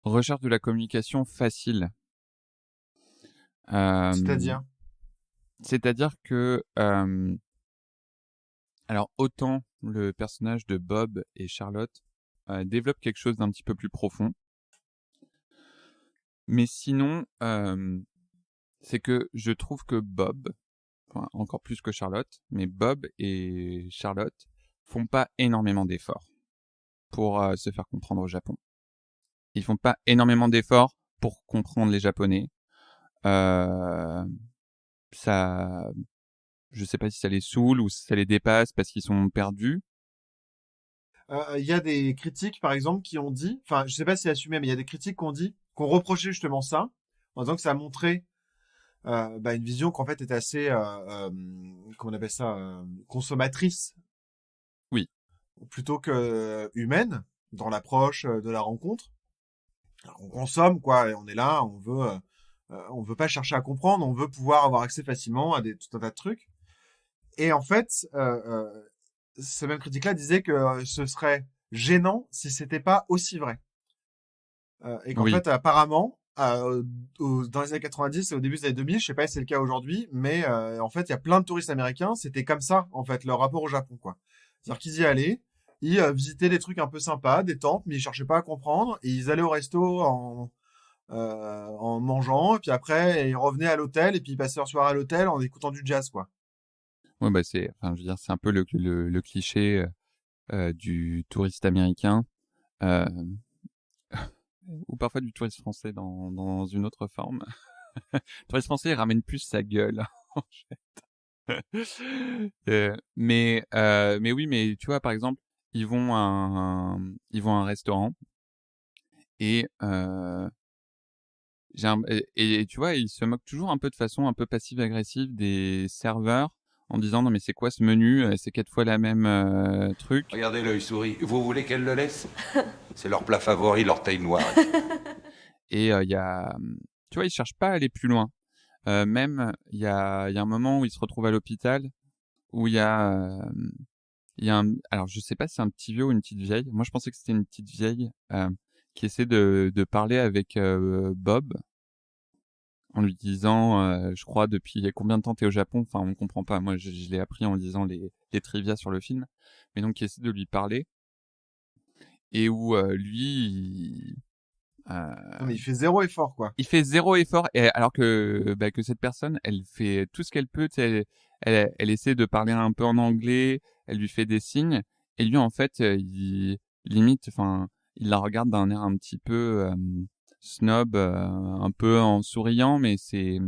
recherche de la communication facile. C'est-à-dire C'est-à-dire que alors autant le personnage de Bob et Charlotte développe quelque chose d'un petit peu plus profond, mais sinon c'est que je trouve que Bob, enfin, encore plus que Charlotte, mais Bob et Charlotte font pas énormément d'efforts pour se faire comprendre au Japon. Ils font pas énormément d'efforts pour comprendre les Japonais. Ça, je sais pas si ça les saoule ou si ça les dépasse parce qu'ils sont perdus. Il y a des critiques, par exemple, qui ont dit, enfin, je sais pas si c'est assumé, mais il y a des critiques qui ont dit, qu'on reprochait justement ça, en disant que ça a montré une vision qu'en fait était assez, comment on appelle ça, consommatrice. Oui. Plutôt que humaine, dans l'approche de la rencontre. Alors, on consomme, quoi, et on est là, on veut pas chercher à comprendre, on veut pouvoir avoir accès facilement à tout un tas de trucs. Et en fait, ce même critique-là disait que ce serait gênant si c'était pas aussi vrai. Et qu'en fait, apparemment, dans les années 90 et au début des années 2000, je sais pas si c'est le cas aujourd'hui, mais en fait, il y a plein de touristes américains, c'était comme ça, en fait, leur rapport au Japon, quoi. C'est-à-dire qu'ils y allaient, ils visitaient des trucs un peu sympas, des temples, mais ils cherchaient pas à comprendre, et ils allaient au resto en mangeant, et puis après, ils revenaient à l'hôtel, et puis ils passaient leur soirée à l'hôtel en écoutant du jazz, quoi. Ouais, bah je veux dire, c'est un peu le cliché du touriste américain, ou parfois du touriste français dans une autre forme. Le touriste français, il ramène plus sa gueule, en fait. Mais oui, mais tu vois, par exemple, ils vont à un restaurant et et tu vois, ils se moquent toujours un peu de façon un peu passive-agressive des serveurs en disant non mais c'est quoi ce menu, c'est 4 fois la même truc. Regardez-le, il sourit. Vous voulez qu'elle le laisse? C'est leur plat favori, l'orteil noir. Et il y a, tu vois, ils cherchent pas à aller plus loin. Même il y a un moment où ils se retrouvent à l'hôpital où il y a alors je sais pas si c'est un petit vieux ou une petite vieille. Moi je pensais que c'était une petite vieille qui essaie de parler avec Bob en lui disant je crois depuis combien de temps t'es au Japon, enfin on comprend pas, moi je l'ai appris en lisant les trivia sur le film, mais donc qui essaie de lui parler et où lui Non, mais il fait zéro effort, quoi. il fait zéro effort, et alors que cette personne, elle fait tout ce qu'elle peut, tu sais, elle essaie de parler un peu en anglais, elle lui fait des signes, et lui en fait il limite, enfin il la regarde d'un air un petit peu snob, un peu en souriant, mais c'est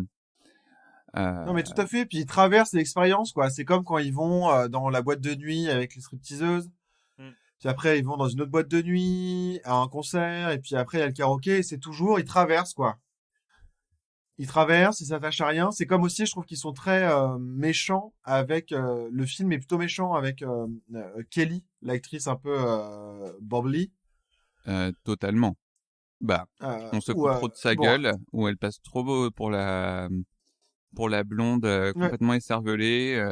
Non, mais tout à fait. Puis ils traversent l'expérience, quoi. C'est comme quand ils vont dans la boîte de nuit avec les stripteaseuses. Puis après, ils vont dans une autre boîte de nuit, à un concert, et puis après, il y a le karaoké, et c'est toujours, ils traversent, quoi. Ils traversent, ils s'attachent à rien. C'est comme aussi, je trouve qu'ils sont très méchants avec, le film est plutôt méchant avec Kelly, l'actrice un peu bubbly. totalement. On se fout trop de sa gueule, où elle passe trop beau pour la blonde complètement écervelée,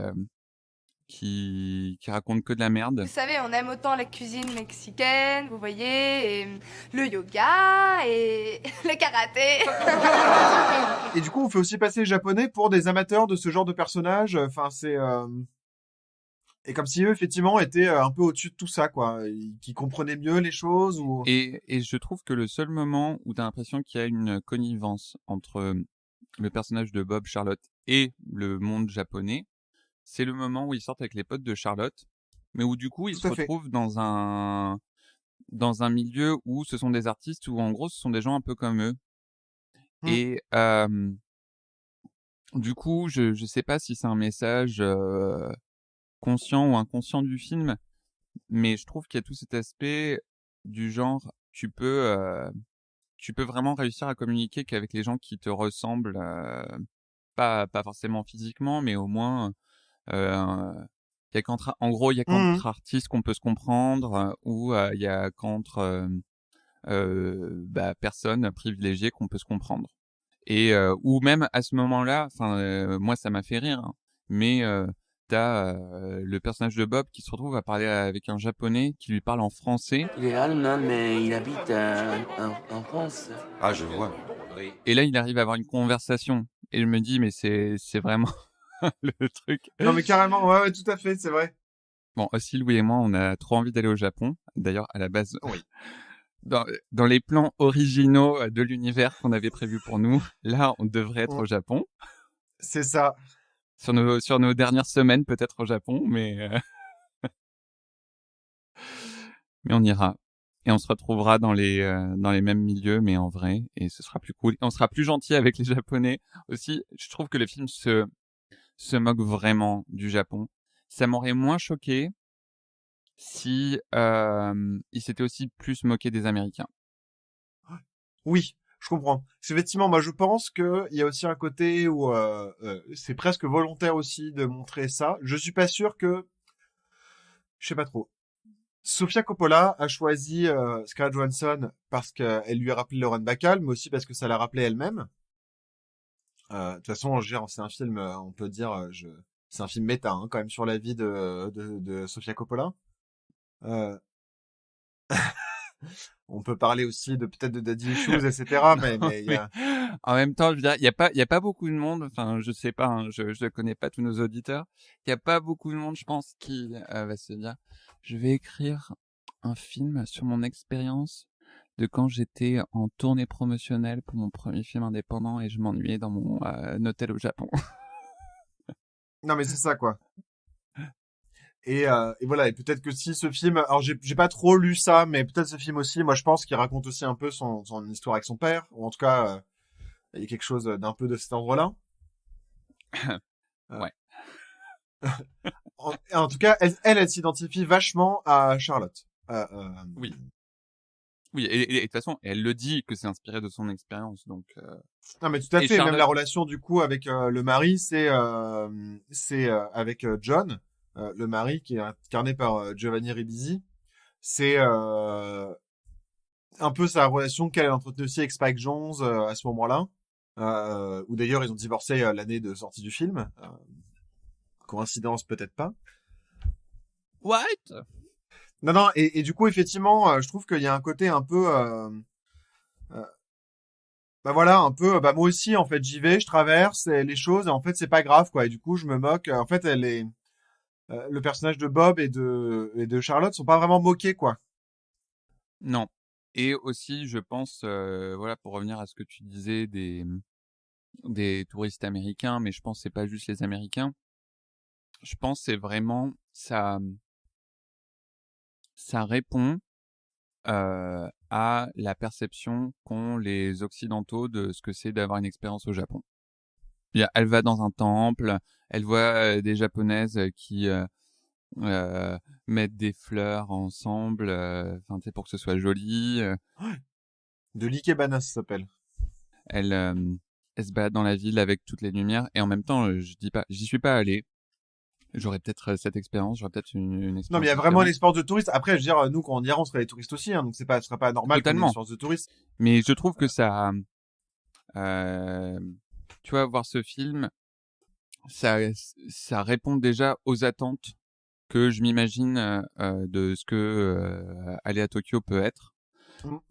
qui raconte que de la merde. Vous savez, on aime autant la cuisine mexicaine, vous voyez, et le yoga et le karaté. Et du coup, on fait aussi passer les Japonais pour des amateurs de ce genre de personnages. Enfin, c'est et comme si eux, effectivement, étaient un peu au-dessus de tout ça, quoi, qui comprenaient mieux les choses. Ou... Et je trouve que le seul moment où t'as l'impression qu'il y a une connivence entre le personnage de Bob, Charlotte et le monde japonais, c'est le moment où ils sortent avec les potes de Charlotte mais où du coup ils Tout se à fait. retrouvent dans un milieu où ce sont des artistes où en gros ce sont des gens un peu comme eux. Mmh. Et du coup, je sais pas si c'est un message conscient ou inconscient du film, mais je trouve qu'il y a tout cet aspect du genre tu peux vraiment réussir à communiquer qu'avec les gens qui te ressemblent, pas forcément physiquement, mais au moins il y a en gros il y a Mmh. qu'entre artistes qu'on peut se comprendre, ou il y a qu'entre personnes privilégiées qu'on peut se comprendre. Et ou même à ce moment-là, enfin moi ça m'a fait rire, hein, mais t'as le personnage de Bob qui se retrouve à parler avec un japonais qui lui parle en français. Il est allemand, mais il habite en France. Ah, je vois. Oui. Et là il arrive à avoir une conversation et je me dis mais c'est vraiment le truc. Non, mais carrément, ouais, tout à fait, c'est vrai. Bon, aussi Louis et moi on a trop envie d'aller au Japon. D'ailleurs à la base. Oui. Dans les plans originaux de l'univers qu'on avait prévu pour nous, là, on devrait être au Japon. C'est ça. Sur nos dernières semaines, peut-être au Japon, mais on ira. Et on se retrouvera dans les mêmes milieux, mais en vrai, et ce sera plus cool. Et on sera plus gentil avec les Japonais. Aussi, je trouve que le film se moque vraiment du Japon. Ça m'aurait moins choqué si il s'était aussi plus moqué des Américains. Oui, je comprends. Parce qu'effectivement, moi, je pense que il y a aussi un côté où c'est presque volontaire aussi de montrer ça. Je suis pas sûr que, je sais pas trop. Sofia Coppola a choisi Scarlett Johansson parce qu'elle lui a rappelé Lauren Bacall, mais aussi parce que ça l'a rappelé elle-même. De toute façon, c'est un film, on peut dire, c'est un film méta, hein, quand même, sur la vie de Sofia Coppola. On peut parler aussi peut-être de Daddy Issues, etc. mais il y a... En même temps, je veux dire, il y a pas beaucoup de monde. Enfin, je sais pas, hein, je connais pas tous nos auditeurs. Il y a pas beaucoup de monde, je pense, qui va se dire, je vais écrire un film sur mon expérience de quand j'étais en tournée promotionnelle pour mon premier film indépendant et je m'ennuyais dans mon hôtel au Japon. Non, mais c'est ça, quoi. Et voilà, et peut-être que si ce film, alors j'ai pas trop lu ça, mais peut-être ce film aussi, moi je pense qu'il raconte aussi un peu son histoire avec son père, ou en tout cas, il y a quelque chose d'un peu de cet ordre-là. Ouais. En tout cas, elle s'identifie vachement à Charlotte. Oui. Oui, et de toute façon, elle le dit que c'est inspiré de son expérience, donc. Non, mais tout à et fait. Charlotte... Même la relation du coup avec le mari, c'est avec John, le mari qui est incarné par Giovanni Ribisi. C'est un peu sa relation qu'elle a entretenue aussi avec Spike Jonze à ce moment-là, où d'ailleurs ils ont divorcé l'année de sortie du film. Coïncidence peut-être pas. What? Non, et du coup effectivement, je trouve qu'il y a un côté un peu bah voilà, un peu bah moi aussi en fait j'y vais, je traverse les choses et en fait c'est pas grave quoi, et du coup je me moque. En fait elle est le personnage de Bob et de Charlotte sont pas vraiment moqués quoi. Non. Et aussi je pense voilà, pour revenir à ce que tu disais des touristes américains, mais je pense que c'est pas juste les Américains. Je pense que c'est vraiment ça répond à la perception qu'ont les Occidentaux de ce que c'est d'avoir une expérience au Japon. Elle va dans un temple, elle voit des Japonaises qui mettent des fleurs ensemble, enfin pour que ce soit joli. De l'ikebana ça s'appelle. Elle se balade dans la ville avec toutes les lumières et en même temps, je dis pas, j'y suis pas allé. J'aurais peut-être cette expérience, j'aurais peut-être une expérience. Non, mais il y a vraiment l'expérience de touriste. Après, je veux dire, nous, quand on ira, on sera les touristes aussi, hein, donc ce sera pas normal qu'on ait une expérience de touriste. Mais je trouve que ça, tu vois, voir ce film, ça répond déjà aux attentes que je m'imagine de ce que aller à Tokyo peut être.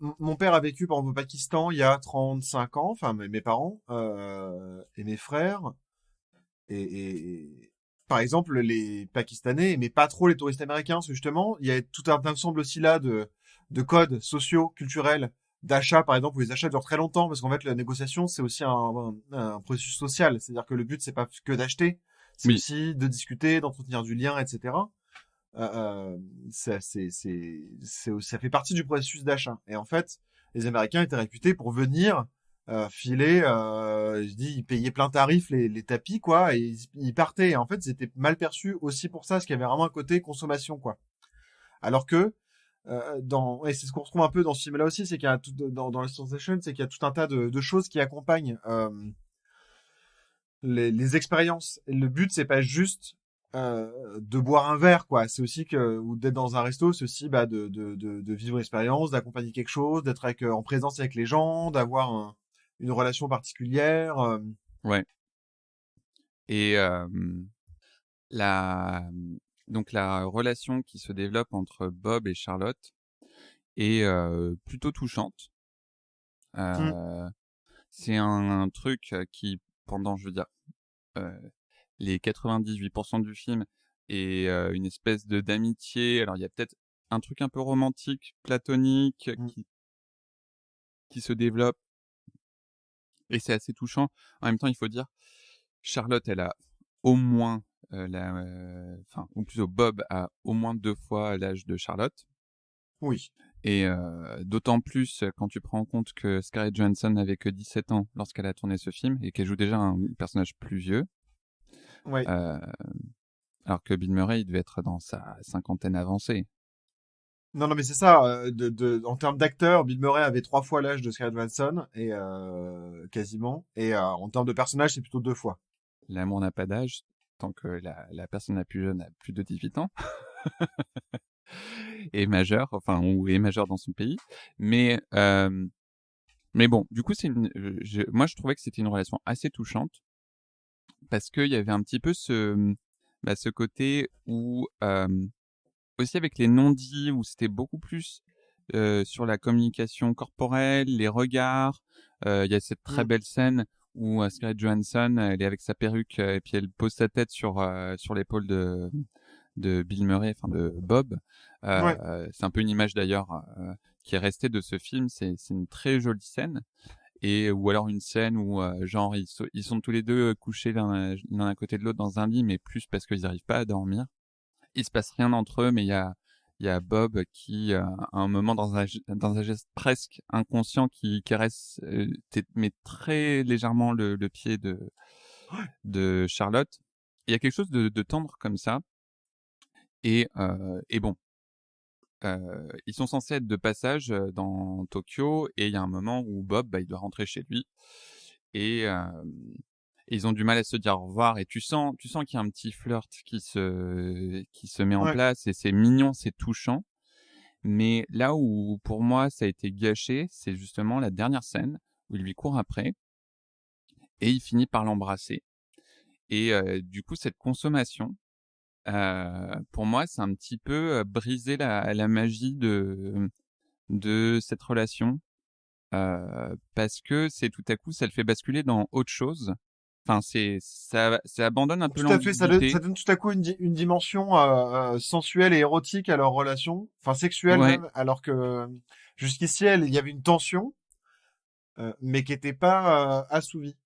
Mon père a vécu, par exemple, au Pakistan il y a 35 ans, enfin, mes parents, et mes frères, et par exemple, les Pakistanais aimaient pas trop les touristes américains, parce que justement, il y a tout un ensemble aussi là de codes sociaux, culturels, d'achats, par exemple, où les achats durent très longtemps, parce qu'en fait, la négociation, c'est aussi un processus social. C'est-à-dire que le but, c'est pas que d'acheter, c'est aussi de discuter, d'entretenir du lien, etc. ça ça fait partie du processus d'achat. Et en fait, les Américains étaient réputés pour venir filer, je dis, ils payaient plein tarif les tapis, quoi, et ils partaient. Et en fait, c'était mal perçu aussi pour ça, parce qu'il y avait vraiment un côté consommation, quoi. Alors que et c'est ce qu'on retrouve un peu dans ce film-là aussi, c'est qu'il y a dans la Sensation, c'est qu'il y a tout un tas de choses qui accompagnent les expériences. Et le but, c'est pas juste de boire un verre, quoi. C'est aussi ou d'être dans un resto, c'est aussi de vivre une expérience, d'accompagner quelque chose, d'être en présence avec les gens, d'avoir une relation particulière. Ouais. Et donc la relation qui se développe entre Bob et Charlotte est plutôt touchante. C'est un truc qui, pendant, je veux dire, les 98% du film est une espèce d'amitié. Alors il y a peut-être un truc un peu romantique, platonique, qui se développe, et c'est assez touchant. En même temps, il faut dire, Charlotte, elle a au moins ou plutôt Bob a au moins 2 fois l'âge de Charlotte. Oui. Et d'autant plus quand tu prends en compte que Scarlett Johansson n'avait que 17 ans lorsqu'elle a tourné ce film et qu'elle joue déjà un personnage plus vieux. Ouais. Alors que Bill Murray, il devait être dans sa cinquantaine avancée. Non, mais c'est ça. En termes d'acteur, Bill Murray avait 3 fois l'âge de Scarlett Johansson, et quasiment. Et en termes de personnage, c'est plutôt 2 fois. L'amour n'a pas d'âge tant que la personne la plus jeune a plus de 18 ans. Et majeur, ou est majeur dans son pays. Mais bon, du coup, moi, je trouvais que c'était une relation assez touchante parce qu'il y avait un petit peu ce côté où, aussi avec les non-dits, où c'était beaucoup plus sur la communication corporelle, les regards. Il y a cette très belle scène où Scarlett Johansson, elle est avec sa perruque et puis elle pose sa tête sur l'épaule de Bill Murray, de Bob. C'est un peu une image d'ailleurs qui est restée de ce film. C'est une très jolie scène. Ou alors une scène où genre ils sont tous les deux couchés l'un à côté de l'autre dans un lit, mais plus parce qu'ils n'arrivent pas à dormir. Il se passe rien entre eux, mais il y a Bob qui à un moment dans un geste presque inconscient qui caresse mais très légèrement le pied de Charlotte. Il y a quelque chose de tendre comme ça. Et bon, ils sont censés être de passage dans Tokyo, et il y a un moment où Bob, il doit rentrer chez lui, et ils ont du mal à se dire au revoir, et tu sens qu'il y a un petit flirt qui se met en place, et c'est mignon, c'est touchant. Mais là où pour moi ça a été gâché, c'est justement la dernière scène où il lui court après et il finit par l'embrasser. Et du coup, cette consommation, pour moi, c'est un petit peu briser la magie de cette relation, parce que c'est tout à coup, ça le fait basculer dans autre chose. Enfin, ça abandonne un peu l'ambiguïté. Tout à fait, ça donne tout à coup une dimension sensuelle et érotique à leur relation, sexuelle même, alors que jusqu'ici, il y avait une tension, mais qui n'était pas assouvie.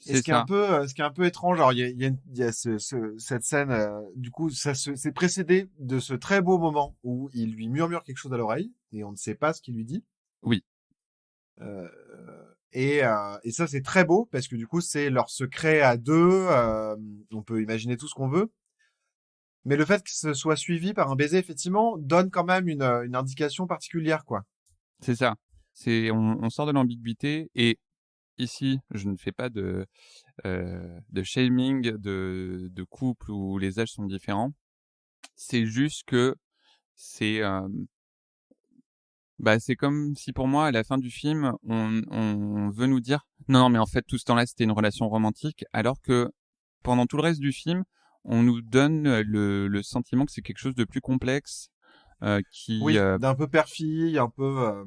Et ce qui est un peu étrange, alors il y a cette scène, du coup, c'est précédé de ce très beau moment où il lui murmure quelque chose à l'oreille et on ne sait pas ce qu'il lui dit. Oui. Et ça c'est très beau parce que du coup c'est leur secret à deux. On peut imaginer tout ce qu'on veut, mais le fait que ce soit suivi par un baiser, effectivement, donne quand même une indication particulière, quoi. C'est ça. On sort de l'ambiguïté, et ici, je ne fais pas de shaming de couple où les âges sont différents. C'est juste que c'est comme si pour moi, à la fin du film, on veut nous dire non, mais en fait, tout ce temps-là, c'était une relation romantique, alors que pendant tout le reste du film, on nous donne le sentiment que c'est quelque chose de plus complexe, d'un peu père-fille, un peu.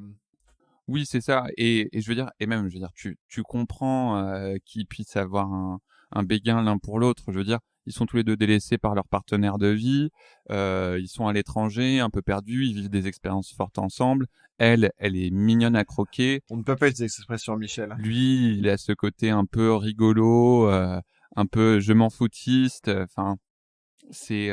Oui, c'est ça. Et je veux dire, tu comprends qu'ils puissent avoir un béguin l'un pour l'autre. Je veux dire, ils sont tous les deux délaissés par leur partenaire de vie. Ils sont à l'étranger, un peu perdus. Ils vivent des expériences fortes ensemble. Elle est mignonne à croquer. On ne peut pas utiliser cette expression, Michel. Lui, il a ce côté un peu rigolo, un peu je m'en foutiste. Enfin, c'est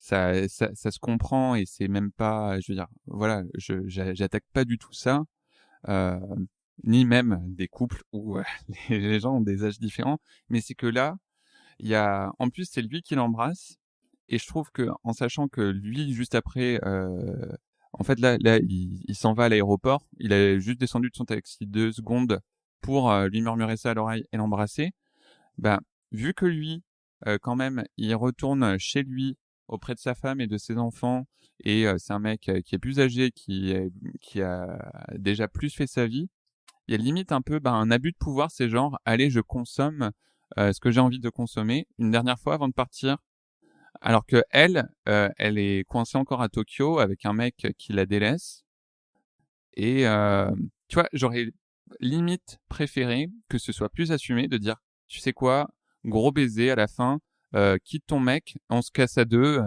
ça se comprend et c'est même pas, je veux dire, voilà, j'attaque pas du tout ça, ni même des couples où les gens ont des âges différents, mais c'est que là, en plus, c'est lui qui l'embrasse et je trouve que en sachant que lui, juste après, en fait, là, il s'en va à l'aéroport, il a juste descendu de son taxi 2 secondes pour lui murmurer ça à l'oreille et l'embrasser. Ben, vu que lui, quand même, il retourne chez lui auprès de sa femme et de ses enfants, et c'est un mec qui est plus âgé, qui a déjà plus fait sa vie, il y a limite un peu un abus de pouvoir, c'est genre, allez, je consomme ce que j'ai envie de consommer une dernière fois avant de partir, alors que elle est coincée encore à Tokyo avec un mec qui la délaisse, et tu vois, j'aurais limite préféré que ce soit plus assumé de dire, tu sais quoi, gros baiser à la fin, quitte ton mec, on se casse à deux,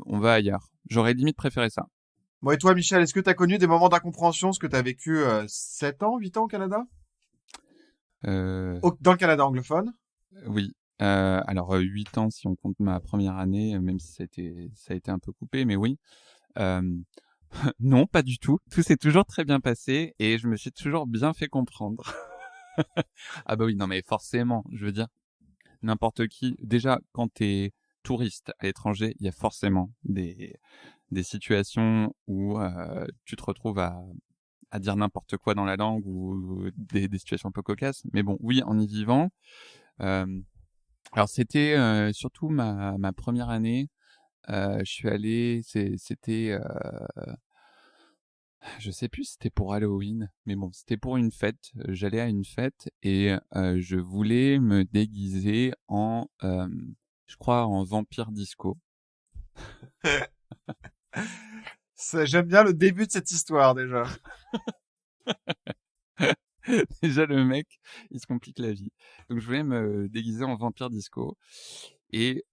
on va ailleurs. J'aurais limite préféré ça. Bon, et toi, Michel, est-ce que tu as connu des moments d'incompréhension, parce que tu as vécu 7 ans, 8 ans au Canada dans le Canada anglophone? Oui. Alors 8 ans si on compte ma première année, même si ça a été un peu coupé, mais oui. Non, pas du tout. Tout s'est toujours très bien passé et je me suis toujours bien fait comprendre. Ah bah oui, non mais forcément, je veux dire, n'importe qui. Déjà, quand t'es touriste à l'étranger, il y a forcément des situations où tu te retrouves à dire n'importe quoi dans la langue ou des situations un peu cocasses. Mais bon, oui, en y vivant. Alors c'était surtout ma première année. Je suis allé, c'était, je sais plus si c'était pour Halloween, mais bon, c'était pour une fête. J'allais à une fête et je voulais me déguiser en, je crois, en vampire disco. J'aime bien le début de cette histoire déjà. Déjà le mec, il se complique la vie. Donc je voulais me déguiser en vampire disco et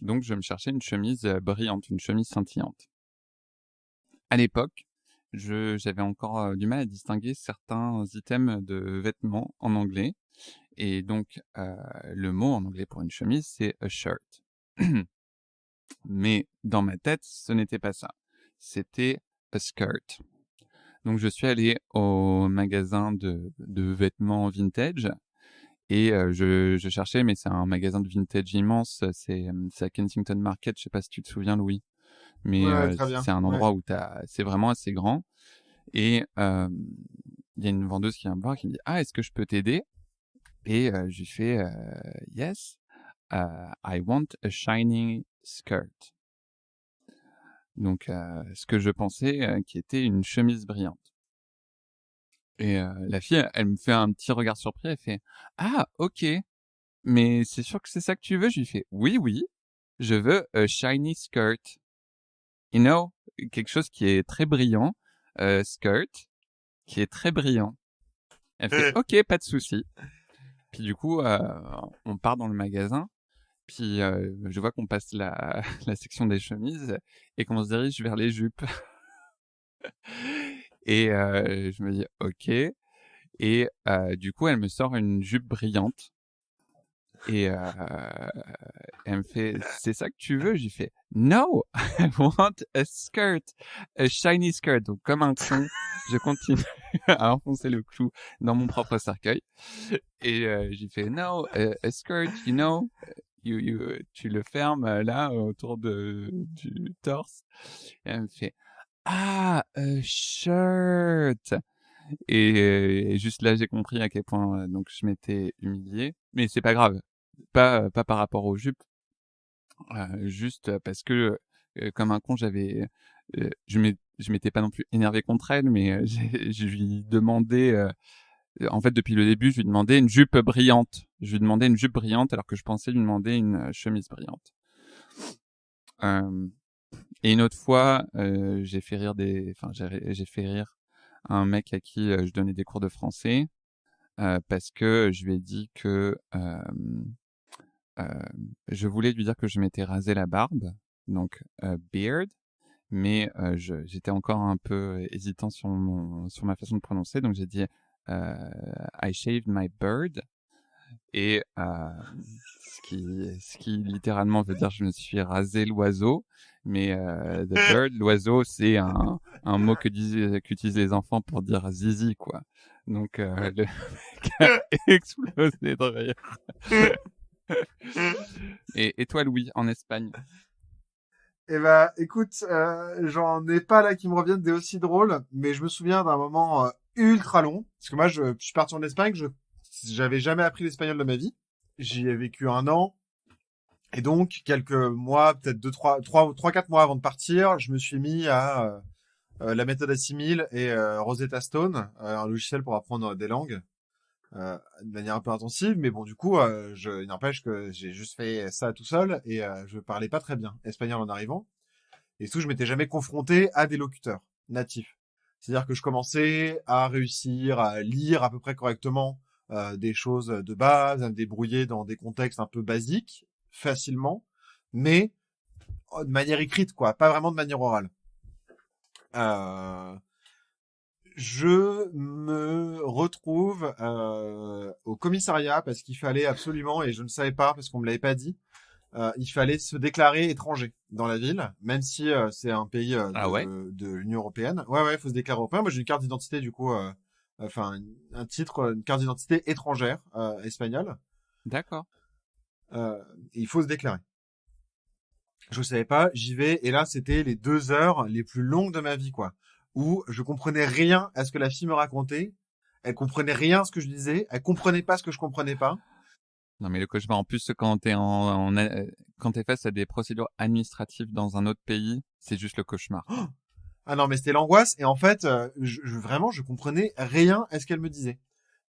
donc je me cherchais une chemise brillante, une chemise scintillante. À l'époque, j'avais encore du mal à distinguer certains items de vêtements en anglais et donc le mot en anglais pour une chemise c'est a shirt. Mais dans ma tête, ce n'était pas ça. C'était a skirt. Donc je suis allé au magasin de vêtements vintage et je cherchais, mais c'est un magasin de vintage immense, c'est à Kensington Market, je sais pas si tu te souviens Louis, mais Ouais, c'est un endroit où c'est vraiment assez grand et il y a une vendeuse qui vient me voir qui me dit « Ah, est-ce que je peux t'aider ?» Et je lui fais « Yes, I want a shiny skirt. » Donc, ce que je pensais qui était une chemise brillante. Et la fille, elle me fait un petit regard surpris, elle fait « Ah, ok, mais c'est sûr que c'est ça que tu veux ?» Je lui fais « Oui, oui, je veux a shiny skirt. You know, quelque chose qui est très brillant, skirt, qui est très brillant. » Elle fait « Ok, pas de souci. » Puis du coup, on part dans le magasin. Puis je vois qu'on passe la section des chemises et qu'on se dirige vers les jupes. Et je me dis ok. Et du coup, elle me sort une jupe brillante. Et elle me fait c'est ça que tu veux? J'ai fait no, I want a skirt, a shiny skirt. Donc comme un con, je continue à enfoncer le clou dans mon propre cercueil. Et j'ai fait no, a skirt, you know. Tu le fermes là autour du torse. Et elle me fait ah, a shirt. Et juste là j'ai compris à quel point donc je m'étais humilié, mais c'est pas grave, pas par rapport aux jupes, juste parce que comme un con je m'étais pas non plus énervé contre elle, mais je lui demandais en fait, depuis le début, je lui demandais une jupe brillante. Je lui demandais une jupe brillante alors que je pensais lui demander une chemise brillante. Et une autre fois, j'ai fait rire un mec à qui je donnais des cours de français parce que je lui ai dit que je voulais lui dire que je m'étais rasé la barbe, donc beard, mais j'étais encore un peu hésitant sur ma façon de prononcer, donc j'ai dit I shaved my bird, Et ce qui littéralement veut dire je me suis rasé l'oiseau. Mais the bird, l'oiseau, c'est un mot qu'utilisent les enfants pour dire zizi, quoi. Donc le mec a explosé de rire. Et toi, Louis, en Espagne? Eh ben, écoute, j'en ai pas là qui me reviennent des aussi drôles, mais je me souviens d'un moment ultra long, parce que moi, je suis parti en Espagne, j'avais jamais appris l'espagnol de ma vie. J'y ai vécu 1 an. Et donc, quelques mois, peut-être 4 mois avant de partir, je me suis mis à la méthode Assimil et Rosetta Stone, un logiciel pour apprendre des langues de manière un peu intensive. Mais bon, du coup, il n'empêche que j'ai juste fait ça tout seul et je parlais pas très bien espagnol en arrivant. Et surtout, je m'étais jamais confronté à des locuteurs natifs. C'est-à-dire que je commençais à réussir à lire à peu près correctement des choses de base, à me débrouiller dans des contextes un peu basiques, facilement, mais de manière écrite, quoi, pas vraiment de manière orale. Je me retrouve au commissariat parce qu'il fallait absolument, et je ne savais pas parce qu'on me l'avait pas dit, il fallait se déclarer étranger dans la ville, même si c'est un pays de l'Union européenne. Ouais, faut se déclarer européen. Moi, j'ai une carte d'identité du coup, un titre, une carte d'identité étrangère espagnole. D'accord. Il faut se déclarer. Je savais pas, j'y vais, et là, c'était les 2 heures les plus longues de ma vie, quoi. Où je comprenais rien à ce que la fille me racontait. Elle comprenait rien à ce que je disais. Elle comprenait pas ce que je comprenais pas. Non, mais le cauchemar, en plus, quand quand t'es face à des procédures administratives dans un autre pays, c'est juste le cauchemar. Ah non, mais c'était l'angoisse, et en fait, vraiment, je comprenais rien à ce qu'elle me disait.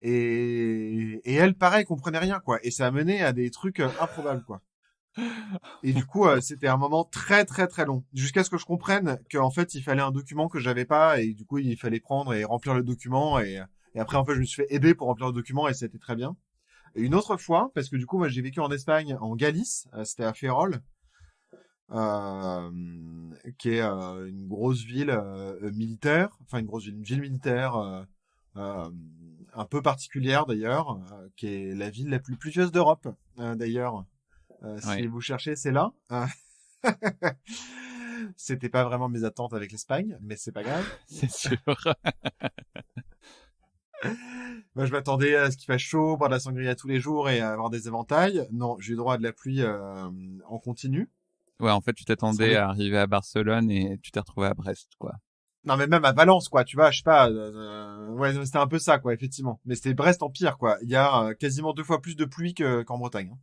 Et elle, pareil, comprenait rien, quoi. Et ça a mené à des trucs improbables, quoi. Et du coup, c'était un moment très très très long, jusqu'à ce que je comprenne qu'en fait, il fallait un document que j'avais pas, et du coup, il fallait prendre et remplir le document, et après, en fait, je me suis fait aider pour remplir le document, et c'était très bien. Et une autre fois, parce que du coup, moi, j'ai vécu en Espagne, en Galice, c'était à Ferrol, qui est une grosse ville militaire, enfin une ville militaire un peu particulière d'ailleurs, qui est la ville la plus pluvieuse d'Europe d'ailleurs. Si vous cherchez, c'est là. C'était pas vraiment mes attentes avec l'Espagne, mais c'est pas grave. C'est sûr. Moi, je m'attendais à ce qu'il fasse chaud, boire de la sangria tous les jours et avoir des éventails. Non, j'ai eu droit à de la pluie en continu. Ouais, en fait, tu t'attendais à arriver à Barcelone et tu t'es retrouvé à Brest, quoi. Non, mais même à Valence, quoi, tu vois, je sais pas, ouais, c'était un peu ça, quoi, effectivement. Mais c'était Brest en pire, quoi. Il y a quasiment 2 fois plus de pluie qu'en Bretagne.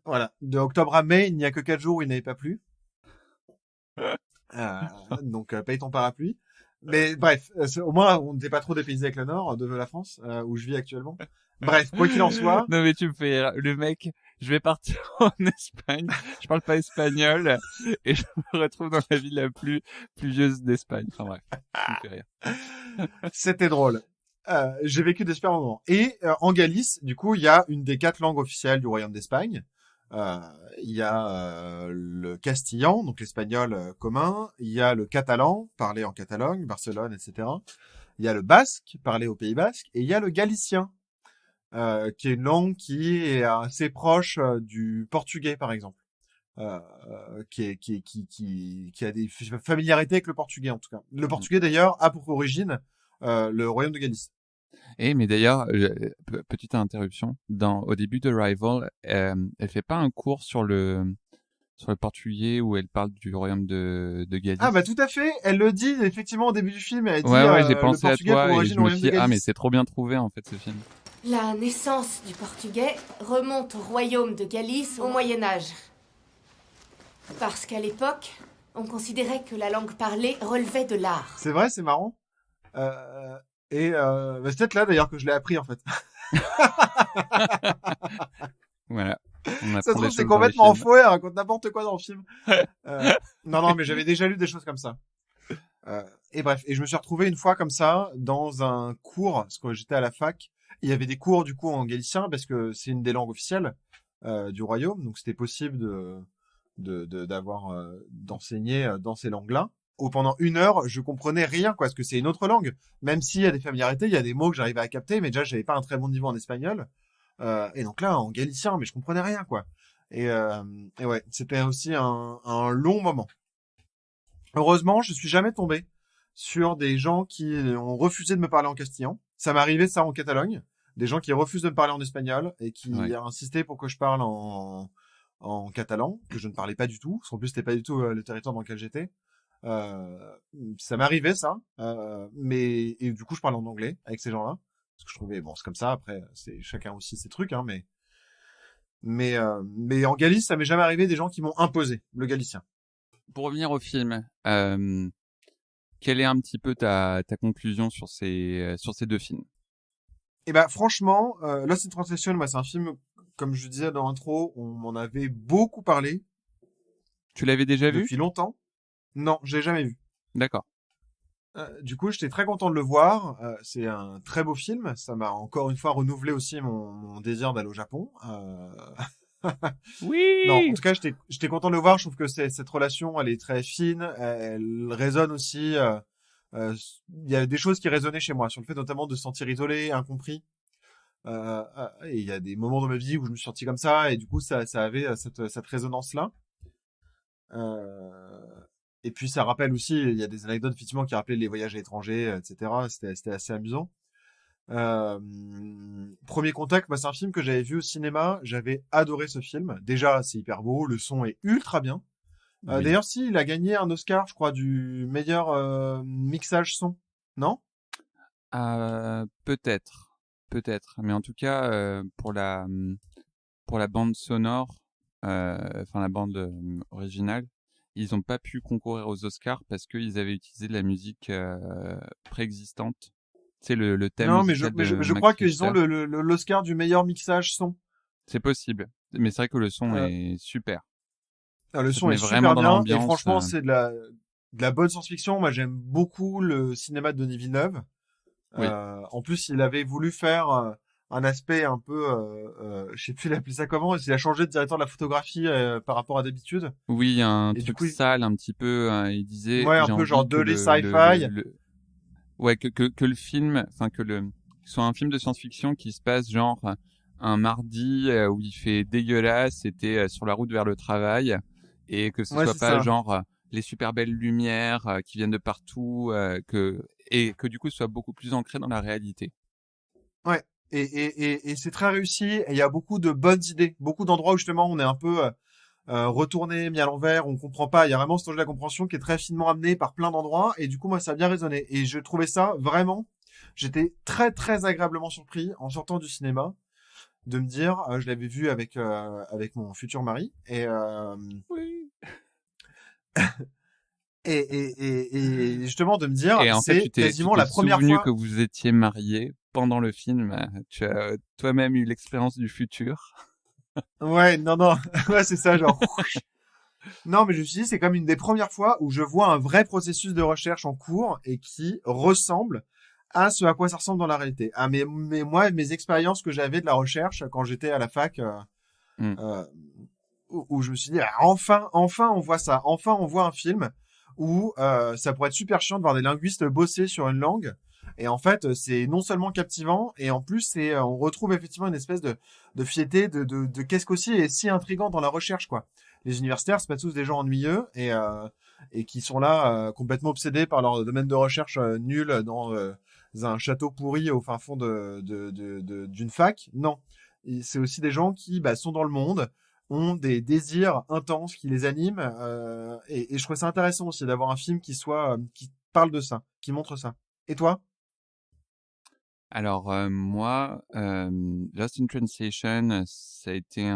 Voilà. De octobre à mai, il n'y a que 4 jours où il n'avait pas plu. Donc, paye ton parapluie. Mais bref, au moins, on n'était pas trop dépaysé avec le nord de la France, où je vis actuellement. Bref, quoi qu'il en soit. Non, mais tu me fais rire. Le mec, je vais partir en Espagne, je parle pas espagnol, et je me retrouve dans la ville la plus pluvieuse d'Espagne. Enfin bref, ça me fait rire. C'était drôle. J'ai vécu des super moments. Et en Galice, du coup, il y a une des 4 langues officielles du Royaume d'Espagne. Il y a le castillan, donc l'espagnol commun. Il y a le catalan, parlé en Catalogne, Barcelone, etc. Il y a le basque, parlé au Pays Basque. Et il y a le galicien, qui est une langue qui est assez proche du portugais, par exemple. Qui a des familiarités avec le portugais, en tout cas. Le portugais, d'ailleurs, a pour origine le Royaume de Galice. Mais d'ailleurs, petite interruption, au début de Arrival, elle fait pas un cours sur le portugais où elle parle du royaume de Galice. Ah bah tout à fait, elle le dit effectivement au début du film, elle dit ouais, j'ai pensé le à portugais toi pour et origine je me royaume suis de dit, Galice. mais c'est trop bien trouvé en fait ce film. La naissance du portugais remonte au royaume de Galice au Moyen-Âge. Parce qu'à l'époque, on considérait que la langue parlée relevait de l'art. C'est vrai, c'est marrant. C'est peut-être là d'ailleurs que je l'ai appris en fait. Voilà. Ça se trouve, c'est complètement faux, elle raconte n'importe quoi dans le film. Non, mais j'avais déjà lu des choses comme ça. Et bref, et je me suis retrouvé une fois comme ça, dans un cours, parce que j'étais à la fac, il y avait des cours du coup en galicien, parce que c'est une des langues officielles du royaume, donc c'était possible d'enseigner dans ces langues-là. où pendant 1 heure, je comprenais rien, quoi, parce que c'est une autre langue. Même s'il y a des familiarités, il y a des mots que j'arrivais à capter, mais déjà, j'avais pas un très bon niveau en espagnol. Et donc là, en galicien, mais je comprenais rien, quoi. Et ouais, c'était aussi un long moment. Heureusement, je suis jamais tombé sur des gens qui ont refusé de me parler en castillan. Ça m'est arrivé ça en Catalogne, des gens qui refusent de me parler en espagnol et qui insistaient pour que je parle en catalan, que je ne parlais pas du tout, parce qu'en plus c'était pas du tout le territoire dans lequel j'étais. Ça m'est arrivé ça, mais et du coup je parle en anglais avec ces gens-là, parce que je trouvais bon c'est comme ça. Après c'est chacun aussi ses trucs, hein, mais en Galice ça m'est jamais arrivé des gens qui m'ont imposé le galicien. Pour revenir au film, quelle est un petit peu ta conclusion sur ces 2 films? Et ben franchement, Lost in Translation, moi c'est un film, comme je disais dans l'intro, on m'en avait beaucoup parlé. Tu l'avais déjà vu? Depuis longtemps. Non, je l'ai jamais vu. D'accord. Du coup, j'étais très content de le voir. C'est un très beau film. Ça m'a encore une fois renouvelé aussi mon désir d'aller au Japon. Oui. Non, en tout cas, j'étais content de le voir. Je trouve que cette relation, elle est très fine. Elle résonne aussi. Il y a des choses qui résonnaient chez moi sur le fait notamment de se sentir isolé, incompris. Et il y a des moments dans ma vie où je me suis senti comme ça, et du coup, ça avait cette résonance-là. Et puis ça rappelle aussi, il y a des anecdotes effectivement qui rappelaient les voyages à l'étranger, etc. C'était assez amusant. Premier contact, bah, c'est un film que j'avais vu au cinéma. J'avais adoré ce film. Déjà, c'est hyper beau, le son est ultra bien. Oui. D'ailleurs, si, il a gagné un Oscar, je crois, du meilleur mixage son, non? Peut-être, mais en tout cas, pour la bande sonore, enfin la bande originale, ils n'ont pas pu concourir aux Oscars parce qu'ils avaient utilisé de la musique préexistante. C'est le thème Non, mais musical je de crois Max qu'ils ont Richter. l'Oscar du meilleur mixage son. C'est possible, mais c'est vrai que le son est super. Le Ça te son met est vraiment super dans bien, et l'ambiance. franchement, c'est de la bonne science-fiction. Moi, j'aime beaucoup le cinéma de Denis Villeneuve. Oui. En plus, il avait voulu faire un aspect un peu, je sais plus l'appeler ça comment, il a changé de directeur de la photographie par rapport à d'habitude. Oui, un Et du truc coup, sale un petit peu. Il disait, ouais, un j'ai peu envie genre que de les sci-fi. ouais, que le film, enfin que ce soit un film de science-fiction qui se passe genre un mardi où il fait dégueulasse, c'était sur la route vers le travail, et que ce Ouais, soit c'est pas ça. genre les super belles lumières qui viennent de partout, et que du coup ce soit beaucoup plus ancré dans la réalité. Ouais. Et c'est très réussi. Et il y a beaucoup de bonnes idées, beaucoup d'endroits où justement on est un peu retourné, mis à l'envers, on comprend pas. Il y a vraiment ce enjeu de la compréhension qui est très finement amené par plein d'endroits. Et du coup, moi, ça a bien résonné. Et je trouvais ça vraiment. J'étais très très agréablement surpris en sortant du cinéma de me dire, je l'avais vu avec mon futur mari, Oui. et justement de me dire, Et en fait, c'est tu quasiment t'es la première souvenu fois. que vous étiez mariés pendant le film. Tu as toi-même eu l'expérience du futur. Ouais, non, ouais, c'est ça, genre. Non, mais je me suis dit, c'est comme une des premières fois où je vois un vrai processus de recherche en cours et qui ressemble à ce à quoi ça ressemble dans la réalité. Ah, mais moi, mes expériences que j'avais de la recherche quand j'étais à la fac, où je me suis dit, ah, enfin, on voit ça. Enfin, on voit un film où ça pourrait être super chiant de voir des linguistes bosser sur une langue. Et en fait, c'est non seulement captivant, et en plus, on retrouve effectivement une espèce de fierté de qu'est-ce qu'aussi est si intriguant dans la recherche, quoi. Les universitaires, c'est pas tous des gens ennuyeux et qui sont là complètement obsédés par leur domaine de recherche nul dans un château pourri au fin fond d'une fac. Non, c'est aussi des gens qui sont dans le monde, ont des désirs intenses qui les animent, et je trouvais ça intéressant aussi d'avoir un film qui parle de ça, qui montre ça. Et toi? Alors moi, Lost in Translation, ça a été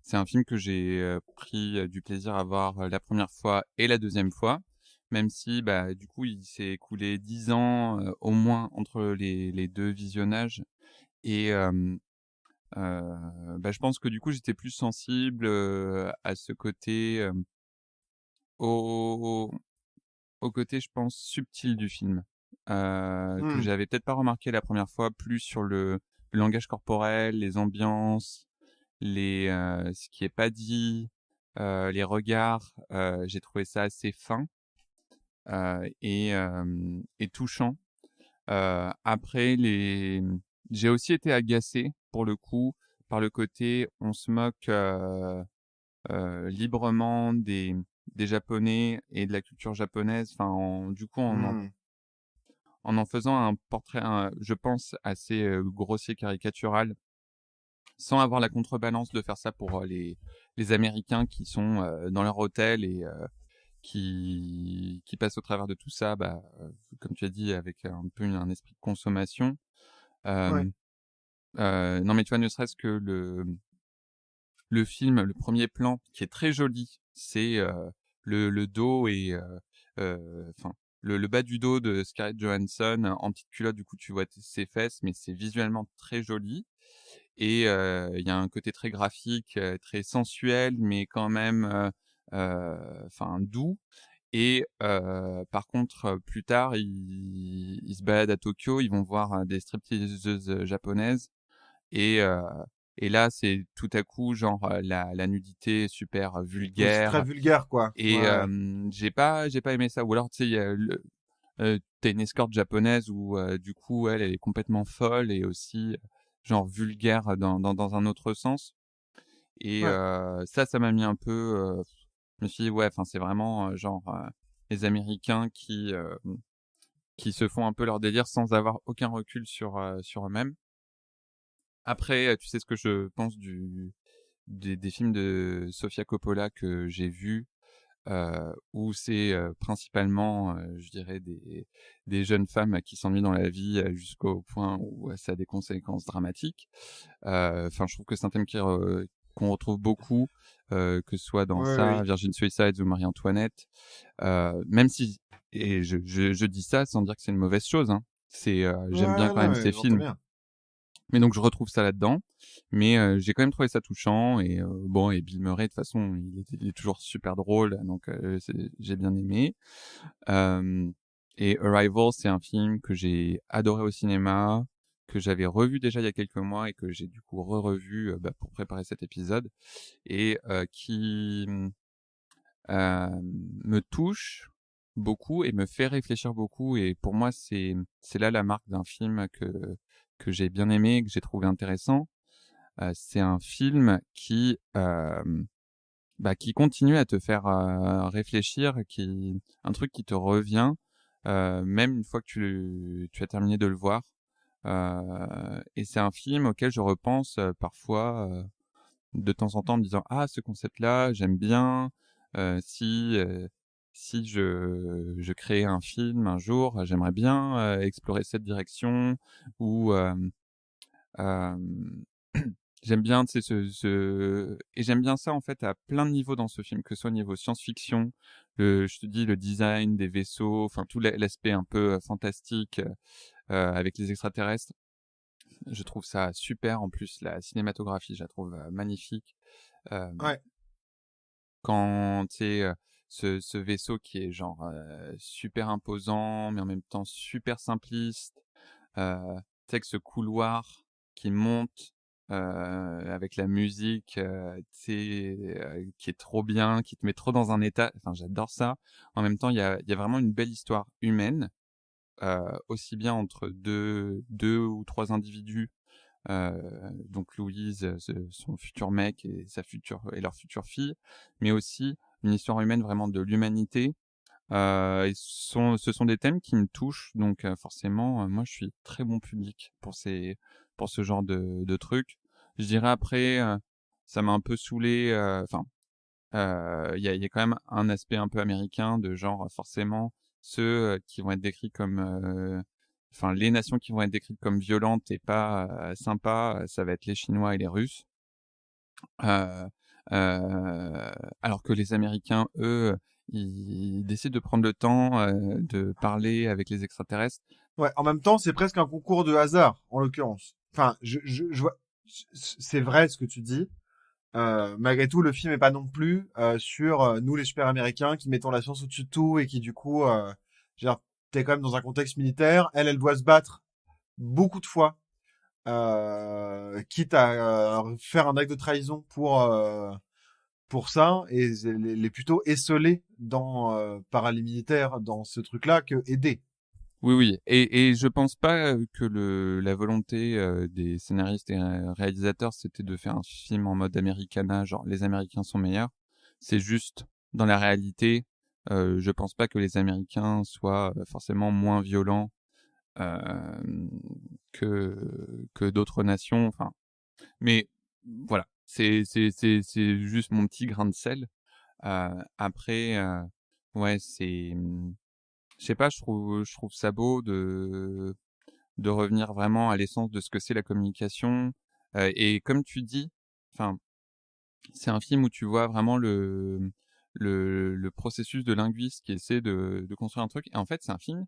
c'est un film que j'ai pris du plaisir à voir la première fois et la deuxième fois, même si du coup il s'est écoulé 10 ans au moins entre les 2 visionnages, et je pense que du coup j'étais plus sensible à ce côté, au côté, je pense, subtil du film, que j'avais peut-être pas remarqué la première fois, plus sur le langage corporel, les ambiances, ce qui est pas dit, les regards. J'ai trouvé ça assez fin. et touchant. Après, j'ai aussi été agacé, pour le coup, par le côté on se moque librement des Japonais et de la culture japonaise. Enfin, du coup, en faisant un portrait, je pense, assez grossier, caricatural, sans avoir la contrebalance de faire ça pour les Américains qui sont dans leur hôtel et qui passent au travers de tout ça, comme tu as dit, avec un peu un esprit de consommation. Ouais. Non, mais tu vois, ne serait-ce que le film, le premier plan, qui est très joli, c'est le dos et enfin le bas du dos de Scarlett Johansson en petite culotte. Du coup, tu vois ses fesses, mais c'est visuellement très joli. Et il y a un côté très graphique, très sensuel, mais quand même, enfin doux. Et par contre, plus tard, ils se baladent à Tokyo, ils vont voir des stripteaseuses japonaises. Et là, c'est tout à coup genre la nudité super Oui, c'est vulgaire. très vulgaire, quoi. Et Ouais. j'ai pas aimé ça. Ou alors, tu sais, il y a t'as une escorte japonaise où du coup, elle est complètement folle et aussi genre vulgaire dans un autre sens. Et Ouais. ça m'a mis un peu. Je me suis dit, ouais, enfin, c'est vraiment genre les Américains qui se font un peu leur délire sans avoir aucun recul sur eux-mêmes. Après, tu sais ce que je pense des films de Sofia Coppola que j'ai vus, où c'est principalement, je dirais, des jeunes femmes qui s'ennuient dans la vie jusqu'au point où ça a des conséquences dramatiques. Enfin, je trouve que c'est un thème qu'on retrouve beaucoup, que ce soit dans Ouais, ça, oui. Virgin Suicides ou Marie-Antoinette. Même si, et je dis ça sans dire que c'est une mauvaise chose, hein. J'aime bien Ouais, quand non, même mais ces j'entends films. bien. Mais donc je retrouve ça là-dedans, mais j'ai quand même trouvé ça touchant et bon, et Bill Murray de toute façon il est toujours super drôle, donc j'ai bien aimé. Et Arrival, c'est un film que j'ai adoré au cinéma, que j'avais revu déjà il y a quelques mois et que j'ai du coup revu pour préparer cet épisode et qui me touche beaucoup et me fait réfléchir beaucoup. Et pour moi, c'est là la marque d'un film que j'ai bien aimé, que j'ai trouvé intéressant. C'est un film qui continue à te faire réfléchir, un truc qui te revient, même une fois que tu as terminé de le voir. Et c'est un film auquel je repense parfois de temps en temps en me disant ah, ce concept-là j'aime bien. Si je créais un film un jour, j'aimerais bien explorer cette direction. Ou j'aime bien, tu sais, et j'aime bien ça en fait à plein de niveaux dans ce film, que ce soit au niveau science-fiction, je te dis le design des vaisseaux, enfin tout l'aspect un peu fantastique avec les extraterrestres. Je trouve ça super. En plus, la cinématographie, je la trouve magnifique. Ouais. Quand tu sais ce vaisseau qui est genre super imposant, mais en même temps super simpliste. Tu sais, avec ce couloir qui monte avec la musique, tu sais, qui est trop bien, qui te met trop dans un état. Enfin, j'adore ça. En même temps, il y a vraiment une belle histoire humaine, aussi bien entre deux ou trois individus. Donc Louise, son futur mec et leur future fille, mais aussi une histoire humaine vraiment de l'humanité. Et ce sont des thèmes qui me touchent, donc forcément, moi je suis très bon public pour ce genre de trucs. Je dirais après, ça m'a un peu saoulé. Enfin, il y a quand même un aspect un peu américain de genre forcément ceux qui vont être décrits comme enfin les nations qui vont être décrites comme violentes et pas sympas, ça va être les Chinois et les Russes. Euh, alors que les Américains, eux, ils décident de prendre le temps de parler avec les extraterrestres. Ouais, en même temps, c'est presque un concours de hasard, en l'occurrence. Enfin, je vois, c'est vrai ce que tu dis. Malgré tout, le film est pas non plus sur nous les super américains qui mettons la science au-dessus de tout et qui du coup, genre, t'es quand même dans un contexte militaire. Elle doit se battre beaucoup de fois, quitte à faire un acte de trahison pour ça et les plutôt esseulé dans paramilitaire dans ce truc-là que aider. Oui, oui. Et je pense pas que la volonté des scénaristes et réalisateurs, c'était de faire un film en mode Americana, genre les Américains sont meilleurs. C'est juste, dans la réalité, je pense pas que les Américains soient forcément moins violents que d'autres nations. Enfin, mais voilà, c'est juste mon petit grain de sel. Après, ouais, je sais pas, je trouve ça beau de revenir vraiment à l'essence de ce que c'est la communication. Et comme tu dis, enfin, c'est un film où tu vois vraiment le processus de linguiste qui essaie de construire un truc. Et en fait, c'est un film,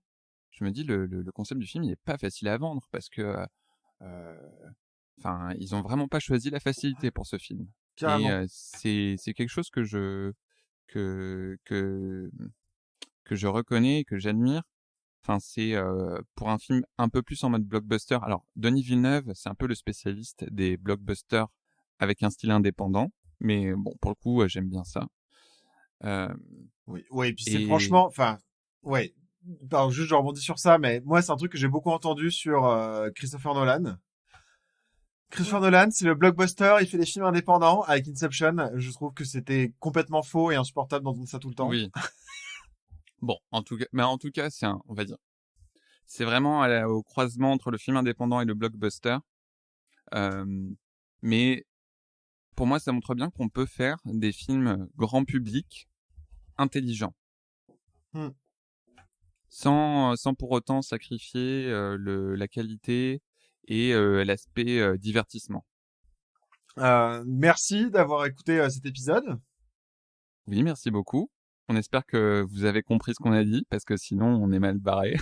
je me dis, le concept du film, il est pas facile à vendre parce que, enfin, ils ont vraiment pas choisi la facilité pour ce film. Carrément. Et c'est quelque chose que que je reconnais et que j'admire. Enfin, c'est pour un film un peu plus en mode blockbuster. Alors, Denis Villeneuve, c'est un peu le spécialiste des blockbusters avec un style indépendant. Mais bon, pour le coup, j'aime bien ça. Oui, ouais, et puis c'est franchement, enfin, ouais. Pardon, juste je rebondis sur ça, mais moi c'est un truc que j'ai beaucoup entendu sur Christopher Nolan. Christopher Nolan, c'est le blockbuster, il fait des films indépendants avec Inception. Je trouve que c'était complètement faux et insupportable d'entendre ça tout le temps. Oui. Bon, en tout cas, on va dire, c'est vraiment au croisement entre le film indépendant et le blockbuster. Mais pour moi, ça montre bien qu'on peut faire des films grand public intelligents. Sans pour autant sacrifier la qualité et l'aspect divertissement. Merci d'avoir écouté cet épisode. Oui, merci beaucoup. On espère que vous avez compris ce qu'on a dit, parce que sinon, on est mal barré.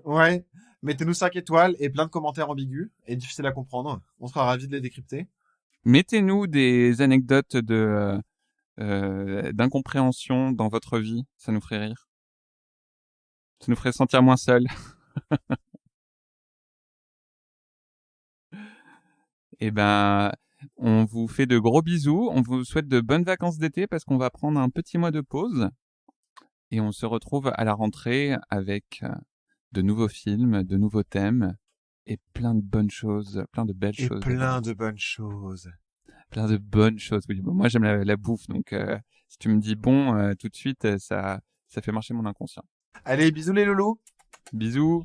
Ouais, mettez-nous 5 étoiles et plein de commentaires ambigus et difficiles à comprendre. On sera ravis de les décrypter. Mettez-nous des anecdotes d'incompréhension dans votre vie, ça nous ferait rire. Ça nous ferait sentir moins seuls. Eh ben, on vous fait de gros bisous. On vous souhaite de bonnes vacances d'été parce qu'on va prendre un petit mois de pause. Et on se retrouve à la rentrée avec de nouveaux films, de nouveaux thèmes et plein de bonnes choses, plein de belles choses. Et plein de bonnes choses. Plein de bonnes choses. Oui, bon, moi, j'aime la bouffe. Donc, si tu me dis bon, tout de suite, ça fait marcher mon inconscient. Allez, bisous les loulous. Bisous.